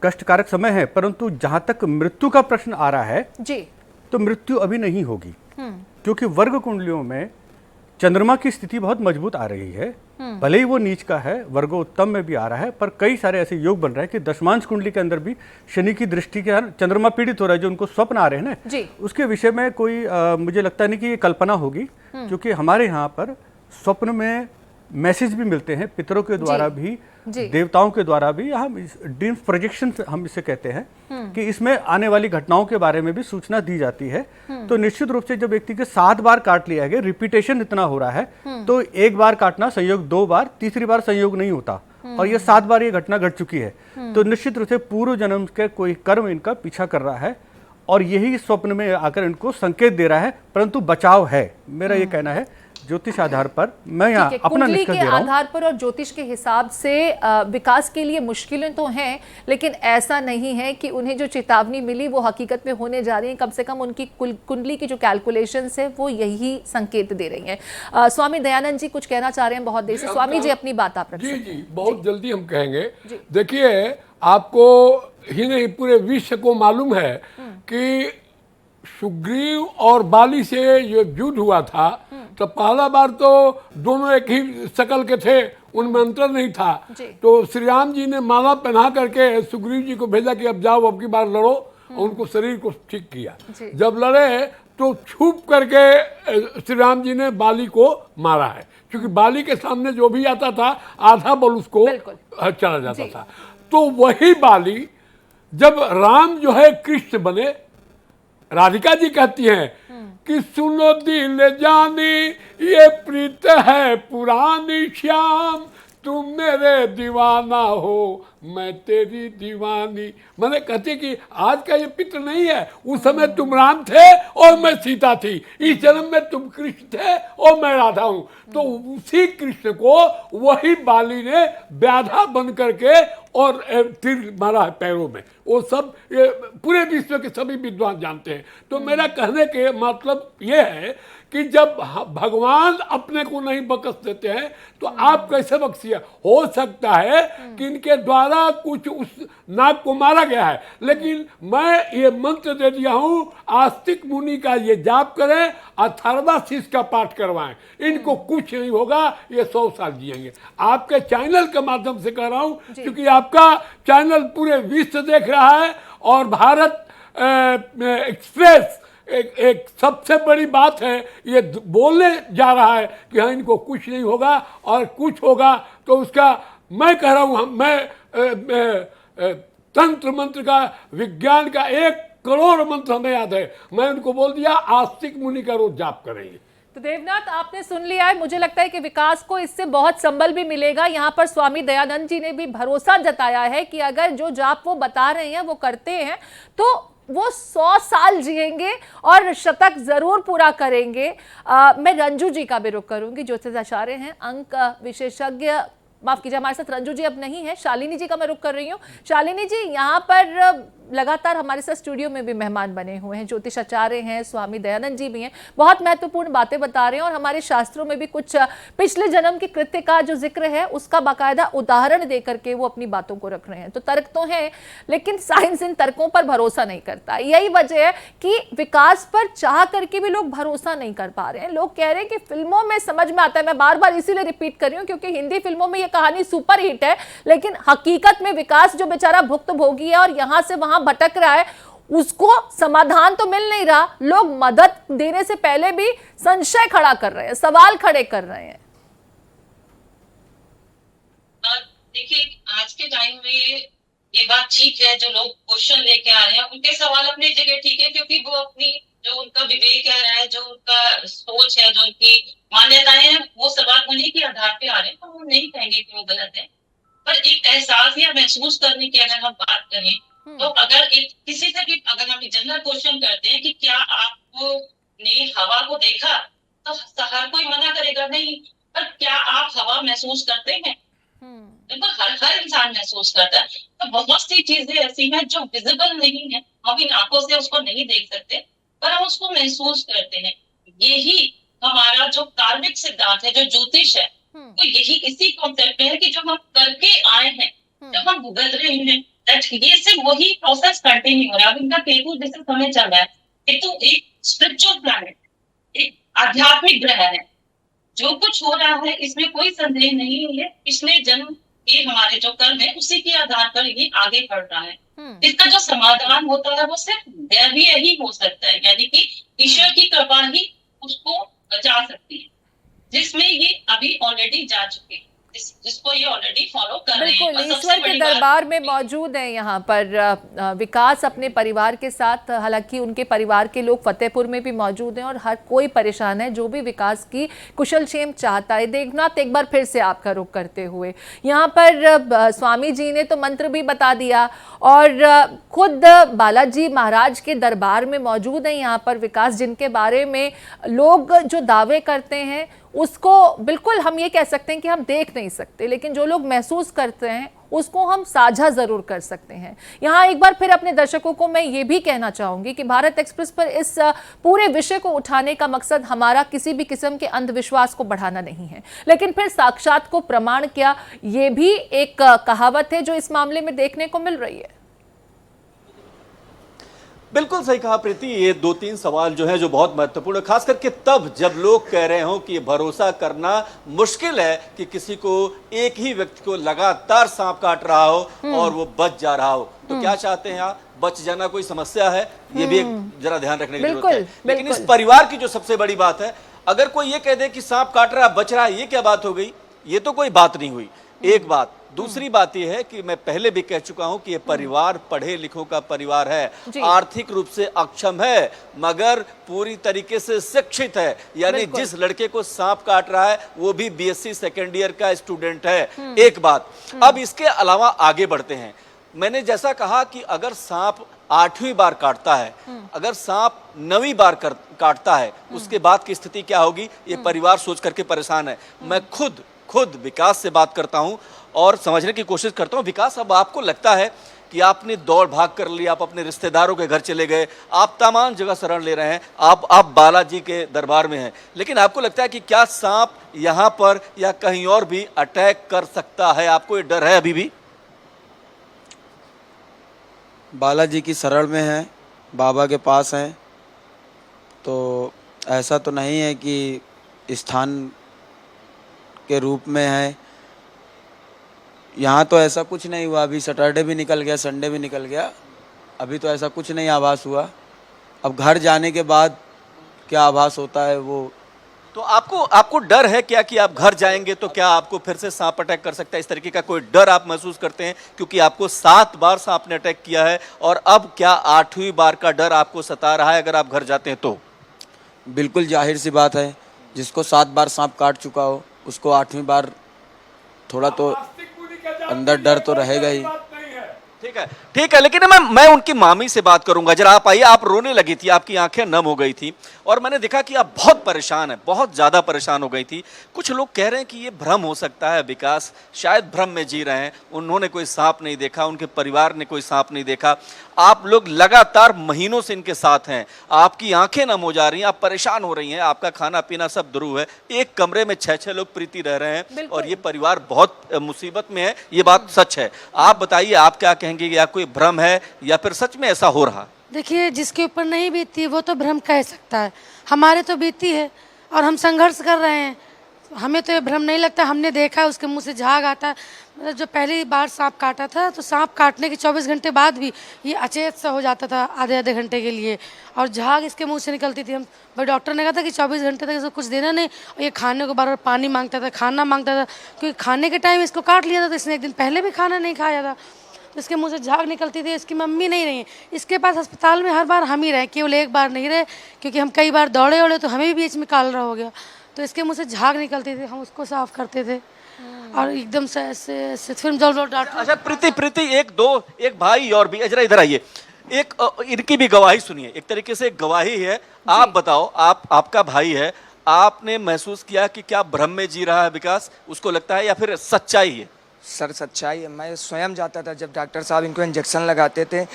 कष्टकारक समय है, परंतु जहां तक मृत्यु का प्रश्न आ रहा है जी, तो मृत्यु अभी नहीं होगी, क्योंकि वर्ग कुंडलियों में चंद्रमा की स्थिति बहुत मजबूत आ रही है। भले ही वो नीच का है, वर्गोत्तम में भी आ रहा है, पर कई सारे ऐसे योग बन रहे हैं कि दशमांश कुंडली के अंदर भी शनि की दृष्टि के कारण चंद्रमा पीड़ित हो रहा है। जो उनको स्वप्न आ रहे हैं ना, उसके विषय में कोई मुझे लगता नहीं कि ये कल्पना होगी, क्योंकि हमारे यहाँ पर स्वप्न में मैसेज भी मिलते हैं पितरों के द्वारा भी, देवताओं के द्वारा भी। हम ड्रीम्स प्रोजेक्शन हम इसे कहते हैं कि इसमें आने वाली घटनाओं के बारे में भी सूचना दी जाती है। तो निश्चित रूप से जब व्यक्ति के 7 बार काट लिया गया, रिपीटेशन इतना हो रहा है, तो एक बार काटना संयोग 2 बार, तीसरी बार संयोग नहीं होता, और ये 7 बार ये घटना घट चुकी है। तो निश्चित रूप से पूर्व जन्म के कोई कर्म इनका पीछा कर रहा है, और यही स्वप्न में आकर इनको संकेत दे रहा है, परंतु बचाव है, मेरा ये कहना है। ज्योतिष आधार पर मैं यहाँ अपना निष्कर्ष दे रहा हूँ। आधार पर और ज्योतिष के हिसाब से विकास के लिए मुश्किलें तो हैं, लेकिन ऐसा नहीं है कि उन्हें जो चेतावनी मिली वो हकीकत में होने जा रही है। कम से कम उनकी कुंडली की जो कैलकुलेशंस है वो यही संकेत दे रही हैं। स्वामी दयानंद जी कुछ कहना चाह रहे हैं बहुत देर से। स्वामी जी अपनी बात आप रखिए। जी बहुत जल्दी हम कहेंगे। देखिए, आपको ही नहीं पूरे विश्व को मालूम है कि सुग्रीव और बाली से ये युद्ध हुआ था, तो पहला बार तो दोनों एक ही शकल के थे, उनमें अंतर नहीं था। तो श्री राम जी ने माला पहना करके सुग्रीव जी को भेजा कि अब जाओ, अब की बार लड़ो, और उनको शरीर को ठीक किया। जब लड़े तो छुप करके श्री राम जी ने बाली को मारा है, क्योंकि बाली के सामने जो भी आता था आधा बल उसको चला जाता था। तो वही बाली जब राम जो है कृष्ण बने, राधिका जी कहती हैं कि सुनो दिल जानी ये प्रीत है पुरानी श्याम, तुम मेरे दीवाना हो मैं तेरी दीवानी। मैंने कहती कि आज का ये पित्र नहीं है, उस समय तुम राम थे और मैं सीता थी, इस जन्म में तुम कृष्ण थे और मैं राधा हूं। तो उसी कृष्ण को वही बाली ने व्याधा बन करके और तीर मारा है पैरों में। वो सब पूरे विश्व के सभी विद्वान जानते हैं। तो मेरा कहने के मतलब ये है कि जब भगवान अपने को नहीं बख्श देते हैं तो आप कैसे बख्शिए। हो सकता है कि इनके द्वारा कुछ उस नाग को मारा गया है, लेकिन मैं ये मंत्र दे दिया हूं, आस्तिक मुनि का ये जाप करें, अथर्वा शीष का पाठ करवाएं, इनको कुछ नहीं होगा, ये 100 साल जिएंगे। आपके चैनल के माध्यम से कह रहा हूं, क्योंकि आपका चैनल पूरे विश्व देख रहा है, और भारत एक्सप्रेस एक सबसे बड़ी बात है, ये बोलने जा रहा है कि हाँ इनको कुछ नहीं होगा, और कुछ होगा तो उसका मैं कह रहा हूँ, मैं तंत्र मंत्र का, विज्ञान का 1 करोड़ मंत्र हमें याद है, मैं उनको बोल दिया आस्तिक मुनि का रोज जाप करेंगे। तो देवनाथ आपने सुन लिया है। मुझे लगता है कि विकास को इससे बहुत संबल भी मिलेगा। यहाँ पर स्वामी दयानंद जी ने भी भरोसा जताया है कि अगर जो जाप वो बता रहे हैं वो करते हैं तो वो 100 साल जिएंगे और शतक जरूर पूरा करेंगे। मैं रंजू जी का भी रुख करूंगी, ज्योतिषाचार्य हैं, अंक विशेषज्ञ। माफ कीजिए, हमारे साथ रंजू जी अब नहीं है, शालिनी जी का मैं रुख कर रही हूँ। शालिनी जी यहाँ पर लगातार हमारे साथ स्टूडियो में भी मेहमान बने हुए हैं, ज्योतिषाचार्य हैं, स्वामी दयानंद जी भी हैं, बहुत महत्वपूर्ण बातें बता रहे हैं, और हमारे शास्त्रों में भी कुछ पिछले जन्म के कृत्य का जो जिक्र है उसका बाकायदा उदाहरण दे करके वो अपनी बातों को रख रहे हैं। तो तर्क तो है, लेकिन साइंस इन तर्कों पर भरोसा नहीं करता। यही वजह है कि विकास पर चाह करके भी लोग भरोसा नहीं कर पा रहे हैं। लोग कह रहे हैं कि फिल्मों में समझ में आता है, मैं बार बार इसीलिए रिपीट कर रही हूँ क्योंकि हिंदी फिल्मों में ये कहानी सुपर हिट है, लेकिन हकीकत में विकास जो बेचारा भुक्तभोगी है और यहां से वहां भटक रहा है, उसको समाधान तो मिल नहीं रहा। लोग मदद देने से पहले भी संशय खड़ा कर रहे हैं, सवाल खड़े कर रहे हैं। देखिए, आज के टाइम में ये बात ठीक है, जो लोग क्वेश्चन लेके आ रहे हैं उनके सवाल अपनी जगह ठीक है, क्योंकि वो अपनी जो उनका विवेक कह रहा है, जो उनका सोच है, जो उनकी मान्यताएं हैं, वो सवाल उन्हीं के आधार पे आ रहे हैं, तो वो नहीं कहेंगे कि वो गलत है। पर एक एहसास या महसूस करने की अगर हम बात करें, तो अगर एक किसी से भी अगर हम जनरल क्वेश्चन करते हैं कि क्या आपने हवा को देखा, तो हर कोई मना करेगा नहीं। पर क्या आप हवा महसूस करते हैं? देखो, हर इंसान महसूस करता है। तो बहुत सी चीजें ऐसी हैं जो विजिबल नहीं है, हम इन आंखों से उसको नहीं देख सकते, पर हम उसको महसूस करते हैं। यही हमारा जो कार्मिक सिद्धांत है, जो ज्योतिष है, तो यही इसी कॉन्सेप्ट में है कि जो हम करके आए हैं, जब हम भुगत रहे हैं, ये सिर्फ वही प्रोसेस कंटिन्यू हो रहा है। अब इनका केतु जैसे समय चल रहा है, केतु एक स्पिरिचुअल प्लैनेट, एक आध्यात्मिक ग्रह है। जो कुछ हो रहा है इसमें कोई संदेह नहीं है, पिछले जन्म के हमारे जो कर्म है उसी के आधार पर ये आगे बढ़ रहा है। इसका जो समाधान होता है वो सिर्फ दैवीय ही हो सकता है, यानी कि ईश्वर की कृपा ही उसको बचा सकती है। जिसमें ये अभी ऑलरेडी जा चुके हैं, जिसको ये ऑलरेडी फॉलो कर रहे हैं। बिल्कुल, ईश्वर के दरबार में मौजूद हैं यहाँ पर विकास अपने परिवार के साथ। हालांकि उनके परिवार के लोग फतेहपुर में भी मौजूद हैं और हर कोई परेशान है जो भी विकास की कुशल क्षेम चाहता है। देवनाथ, एक बार फिर से आपका रुख करते हुए, यहाँ पर स्वामी जी ने तो मंत्र भी बता दिया और खुद बालाजी महाराज के दरबार में मौजूद हैं यहाँ पर विकास, जिनके बारे में लोग जो दावे करते हैं उसको बिल्कुल हम ये कह सकते हैं कि हम देख नहीं सकते, लेकिन जो लोग महसूस करते हैं उसको हम साझा जरूर कर सकते हैं। यहाँ एक बार फिर अपने दर्शकों को मैं ये भी कहना चाहूंगी कि भारत एक्सप्रेस पर इस पूरे विषय को उठाने का मकसद हमारा किसी भी किस्म के अंधविश्वास को बढ़ाना नहीं है, लेकिन फिर साक्षात को प्रमाण क्या, ये भी एक कहावत है जो इस मामले में देखने को मिल रही है। बिल्कुल सही कहा प्रीति, ये 2-3 सवाल जो है जो बहुत महत्वपूर्ण है, खास करके तब जब लोग कह रहे हो कि भरोसा करना मुश्किल है कि किसी को, एक ही व्यक्ति को लगातार सांप काट रहा हो और वो बच जा रहा हो। तो क्या चाहते हैं आप? बच जाना कोई समस्या है? ये भी एक जरा ध्यान रखने की जरूरत है। लेकिन इस परिवार की जो सबसे बड़ी बात है, अगर कोई ये कह दे कि सांप काट रहा है बच रहा है, ये क्या बात हो गई? ये तो कोई बात नहीं हुई। एक बात। दूसरी बात यह है कि मैं पहले भी कह चुका हूं कि यह परिवार पढ़े लिखों का परिवार है, आर्थिक रूप से अक्षम है मगर पूरी तरीके से शिक्षित है। यानी जिस लड़के को सांप काट रहा है वो भी बीएससी सेकेंड ईयर का स्टूडेंट है। एक बात। अब इसके अलावा आगे बढ़ते हैं। मैंने जैसा कहा कि अगर सांप 8वीं बार काटता है, अगर सांप 9वीं बार काटता है, उसके बाद की स्थिति क्या होगी, ये परिवार सोच करके परेशान है। मैं खुद विकास से बात करता हूं और समझने की कोशिश करता हूं। विकास, अब आपको लगता है कि आपने दौड़ भाग कर ली, आप अपने रिश्तेदारों के घर चले गए, आप तमाम जगह शरण ले रहे हैं, आप बालाजी के दरबार में हैं, लेकिन आपको लगता है कि क्या सांप यहां पर या कहीं और भी अटैक कर सकता है? आपको ये डर है अभी भी? बालाजी की शरण में है, बाबा के पास हैं, तो ऐसा तो नहीं है कि स्थान के रूप में है। यहाँ तो ऐसा कुछ नहीं हुआ। अभी सैटरडे भी निकल गया, संडे भी निकल गया, अभी तो ऐसा कुछ नहीं आभास हुआ। अब घर जाने के बाद क्या आभास होता है वो। तो आपको डर है क्या कि आप घर जाएंगे तो क्या आपको फिर से सांप अटैक कर सकता है? इस तरीके का कोई डर आप महसूस करते हैं? क्योंकि आपको 7 बार सांप ने अटैक किया है और अब क्या 8वीं बार का डर आपको सता रहा है अगर आप घर जाते हैं तो? बिल्कुल जाहिर सी बात है, जिसको 7 बार सांप काट चुका हो उसको 8वीं बार थोड़ा तो अंदर डर तो रहेगा ही। ठीक है, लेकिन मैं उनकी मामी से बात करूंगा। जरा आप आइए। आप रोने लगी थी, आपकी आंखें नम हो गई थी और मैंने देखा कि आप बहुत परेशान हैं, बहुत ज्यादा परेशान हो गई थी। कुछ लोग कह रहे हैं कि ये भ्रम हो सकता है विकास, शायद भ्रम में जी रहे हैं, उन्होंने कोई सांप नहीं देखा, उनके परिवार ने कोई सांप नहीं देखा। आप लोग लगातार महीनों से इनके साथ हैं, आपकी आंखें नम हो जा रही हैं, आप परेशान हो रही हैं, आपका खाना पीना सब दुरूह है। एक कमरे में 6-6 लोग प्रीति रह रहे हैं और ये परिवार बहुत मुसीबत में है, ये बात सच है। आप बताइए, आप क्या कहेंगे? या कोई भ्रम है या फिर सच में ऐसा हो रहा? देखिए, जिसके ऊपर नहीं बीती वो तो भ्रम कह सकता है, हमारे तो बीती है और हम संघर्ष कर रहे हैं। हमें तो ये भ्रम नहीं लगता, हमने देखा है, उसके मुंह से झाग आता है। मतलब जो पहली बार सांप काटा था तो सांप काटने के 24 घंटे बाद भी ये अचेत सा हो जाता था आधे घंटे के लिए और झाग इसके मुंह से निकलती थी। हम भाई डॉक्टर ने कहा था कि 24 घंटे तक इसको कुछ देना नहीं और ये खाने को बार बार पानी मांगता था, खाना मांगता था, क्योंकि खाने के टाइम इसको काट लिया था तो इसने एक दिन पहले भी खाना नहीं खाया था, तो इसके मुंह से झाग निकलती थी। इसकी मम्मी नहीं रही, इसके पास अस्पताल में हर बार हम ही रहे, केवल एक बार नहीं रहे, क्योंकि हम कई बार दौड़े तो हमें भी बीच में कालरा हो गया, तो इसके मुंह से झाग निकलती थी, हम उसको साफ करते थे और एकदम से ऐसे फिर डॉक्टर। अच्छा प्रीति, एक भाई और भी, जरा इधर आइए, एक इनकी भी गवाही सुनिए, एक तरीके से गवाही है। आप बताओ, आपका भाई है, आपने महसूस किया कि क्या भ्रम में जी रहा है विकास? उसको लगता है या फिर सच्चाई है? सर सच्चाई है। मैं स्वयं जाता था जब डॉक्टर साहब इनको इंजेक्शन लगाते थे,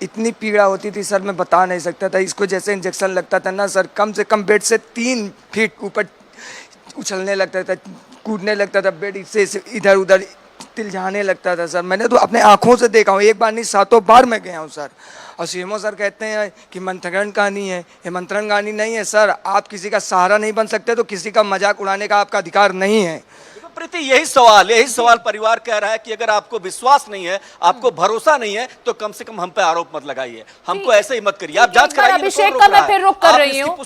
इतनी पीड़ा होती थी सर, मैं बता नहीं सकता था। इसको जैसे इंजेक्शन लगता था ना सर, कम से कम बेड से 3 फीट ऊपर उछलने लगता था, कूदने लगता था, बेड से इधर उधर तिलझाने लगता था सर। मैंने तो अपने आंखों से देखा हूँ, एक बार नहीं 7 बार मैं गया हूँ सर। और सीएमओ सर कहते हैं कि मंत्रण कहानी है, ये मंत्रण कहानी नहीं है सर। आप किसी का सहारा नहीं बन सकते तो किसी का मजाक उड़ाने का आपका अधिकार नहीं है। प्रीति, यही सवाल परिवार कह रहा है कि अगर आपको विश्वास नहीं है, आपको भरोसा नहीं है, तो कम से कम हम पे आरोप मत लगाइए, हमको ऐसे ही मत करिए। आप जांच कराइए। अभिषेक का मैं फिर रुक कर रही हूँ।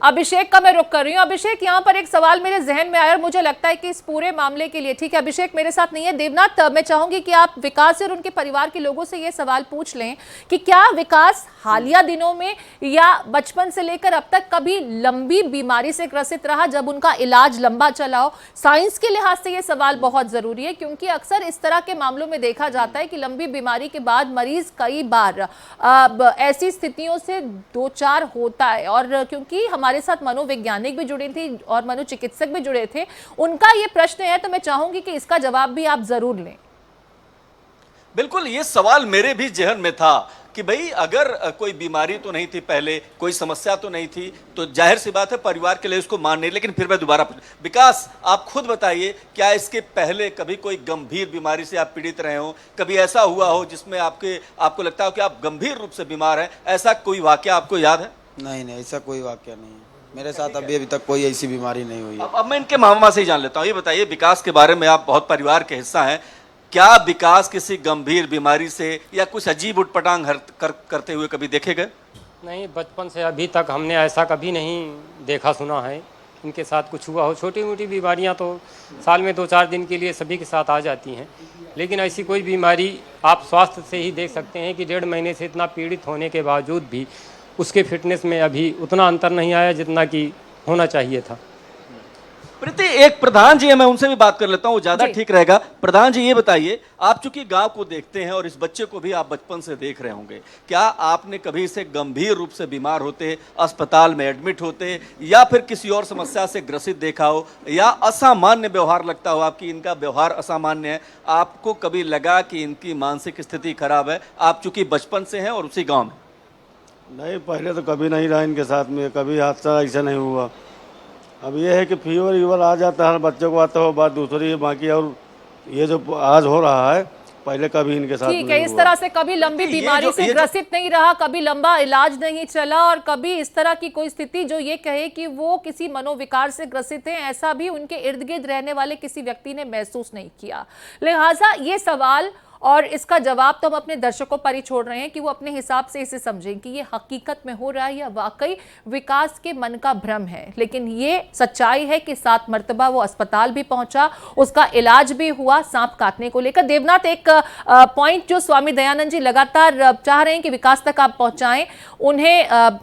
अभिषेक का मैं रुख कर रही हूँ। अभिषेक, यहाँ पर एक सवाल मेरे जहन में आया और मुझे लगता है कि इस पूरे मामले के लिए, ठीक है अभिषेक मेरे साथ नहीं है, देवनाथ मैं चाहूंगी कि आप विकास और उनके परिवार के लोगों से ये सवाल पूछ लें कि क्या विकास हालिया दिनों में या बचपन से लेकर अब तक कभी लंबी बीमारी से ग्रसित रहा जब उनका इलाज लंबा चला हो? साइंस के लिहाज से ये सवाल बहुत जरूरी है क्योंकि अक्सर इस तरह के मामलों में देखा जाता है कि लंबी बीमारी के बाद मरीज कई बार ऐसी स्थितियों से दो चार होता है, और क्योंकि हमारे साथ मनोवैज्ञानिक भी जुड़े थे और मनोचिकित्सक भी जुड़े थे, उनका ये प्रश्न है तो मैं चाहूंगी कि इसका जवाब भी आप जरूर लें। बिल्कुल, ये सवाल मेरे भी जहन में था कि भाई अगर कोई बीमारी तो नहीं थी पहले, कोई समस्या तो नहीं थी, तो जाहिर सी बात है परिवार के लिए उसको मान नहीं। लेकिन फिर मैं दोबारा विकास, आप खुद बताइए, क्या इसके पहले कभी कोई गंभीर बीमारी से आप पीड़ित रहे हो? कभी ऐसा हुआ हो जिसमें आपको लगता हो कि आप गंभीर रूप से बीमार हैं? ऐसा कोई वाकया आपको याद है? नहीं, ऐसा कोई वाकया नहीं है मेरे साथ। अभी तक कोई ऐसी बीमारी नहीं हुई है। अब मैं इनके मामा से ही जान लेता हूँ। ये बताइए, विकास के बारे में आप बहुत परिवार के हिस्सा हैं, क्या विकास किसी गंभीर बीमारी से या कुछ अजीब उटपटांग करते हुए कभी देखे गए? नहीं, बचपन से अभी तक हमने ऐसा कभी नहीं देखा सुना है इनके साथ कुछ हुआ हो। छोटी मोटी बीमारियां तो साल में 2-4 दिन के लिए सभी के साथ आ जाती हैं, लेकिन ऐसी कोई बीमारी आप स्वास्थ्य से ही देख सकते हैं कि 1.5 महीने से इतना पीड़ित होने के बावजूद भी उसके फिटनेस में अभी उतना अंतर नहीं आया जितना कि होना चाहिए था। प्रीति, एक प्रधान जी है, मैं उनसे भी बात कर लेता हूँ, ज्यादा ठीक रहेगा। प्रधान जी, ये बताइए, आप चूंकि गांव को देखते हैं और इस बच्चे को भी आप बचपन से देख रहे होंगे, क्या आपने कभी इसे गंभीर रूप से बीमार होते, अस्पताल में एडमिट होते या फिर किसी और समस्या से ग्रसित देखा हो, या असामान्य व्यवहार लगता हो आपकी, इनका व्यवहार असामान्य है, आपको कभी लगा कि इनकी मानसिक स्थिति खराब है? आप चूंकि बचपन से हैं और उसी गाँव में। नहीं, पहले तो कभी नहीं रहा इनके साथ में, कभी हादसा ऐसा नहीं हुआ। अब ये है कि फीवर आ जाता है, बच्चों को आता हो, बात दूसरी है। बाकी और ये जो आज हो रहा है, पहले कभी इनके साथ ठीक है, इस तरह से कभी लंबी बीमारी से ग्रसित नहीं रहा, कभी लंबा इलाज नहीं चला, और कभी इस तरह की कोई स्थिति जो ये कहे कि वो किसी मनोविकार से ग्रसित है, ऐसा भी उनके इर्द गिर्द रहने वाले किसी व्यक्ति ने महसूस नहीं किया। लिहाजा ये सवाल और इसका जवाब तो हम अपने दर्शकों पर ही छोड़ रहे हैं कि वो अपने हिसाब से इसे समझें कि ये हकीकत में हो रहा है या वाकई विकास के मन का भ्रम है। लेकिन ये सच्चाई है कि 7 मर्तबा वो अस्पताल भी पहुंचा, उसका इलाज भी हुआ सांप काटने को लेकर। देवनाथ, एक पॉइंट जो स्वामी दयानंद जी लगातार चाह रहे हैं कि विकास तक आप पहुंचाएं, उन्हें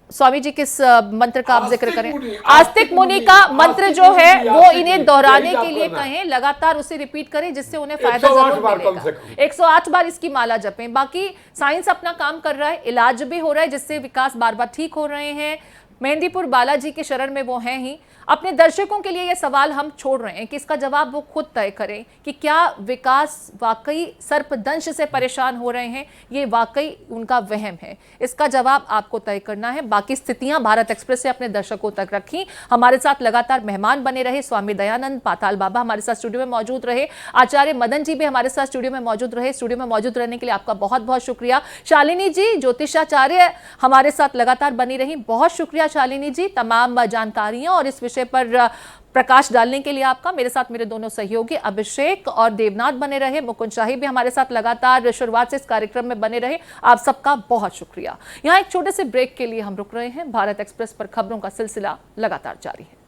स्वामी जी किस मंत्र का आप जिक्र करें? आस्तिक मुनि का मंत्र जो है वो इन्हें दोहराने के लिए कहें, लगातार उसे रिपीट करें जिससे उन्हें फायदा जरूर मिलेगा। 108 बार इसकी माला जपें। बाकी साइंस अपना काम कर रहा है, इलाज भी हो रहा है जिससे विकास बार बार ठीक हो रहे हैं। मेहंदीपुर बालाजी के शरण में वो हैं ही। अपने दर्शकों के लिए ये सवाल हम छोड़ रहे हैं कि इसका जवाब वो खुद तय करें कि क्या विकास वाकई सर्पदंश से परेशान हो रहे हैं, ये वाकई उनका वहम है। इसका जवाब आपको तय करना है। बाकी स्थितियां भारत एक्सप्रेस से अपने दर्शकों तक रखी। हमारे साथ लगातार मेहमान बने रहे, स्वामी दयानंद, पाताल बाबा हमारे साथ स्टूडियो में मौजूद रहे, आचार्य मदन जी भी हमारे साथ स्टूडियो में मौजूद रहे। स्टूडियो में मौजूद रहने के लिए आपका बहुत बहुत शुक्रिया। शालिनी जी, ज्योतिषाचार्य हमारे साथ लगातार बनी रही, बहुत शुक्रिया शालिनी जी तमाम जानकारियां और इस विषय पर प्रकाश डालने के लिए आपका। मेरे साथ मेरे दोनों सहयोगी अभिषेक और देवनाथ बने रहे, मुकुंद शाही भी हमारे साथ लगातार शुरुआत से इस कार्यक्रम में बने रहे। आप सबका बहुत शुक्रिया। यहाँ एक छोटे से ब्रेक के लिए हम रुक रहे हैं। भारत एक्सप्रेस पर खबरों का सिलसिला लगातार जारी है।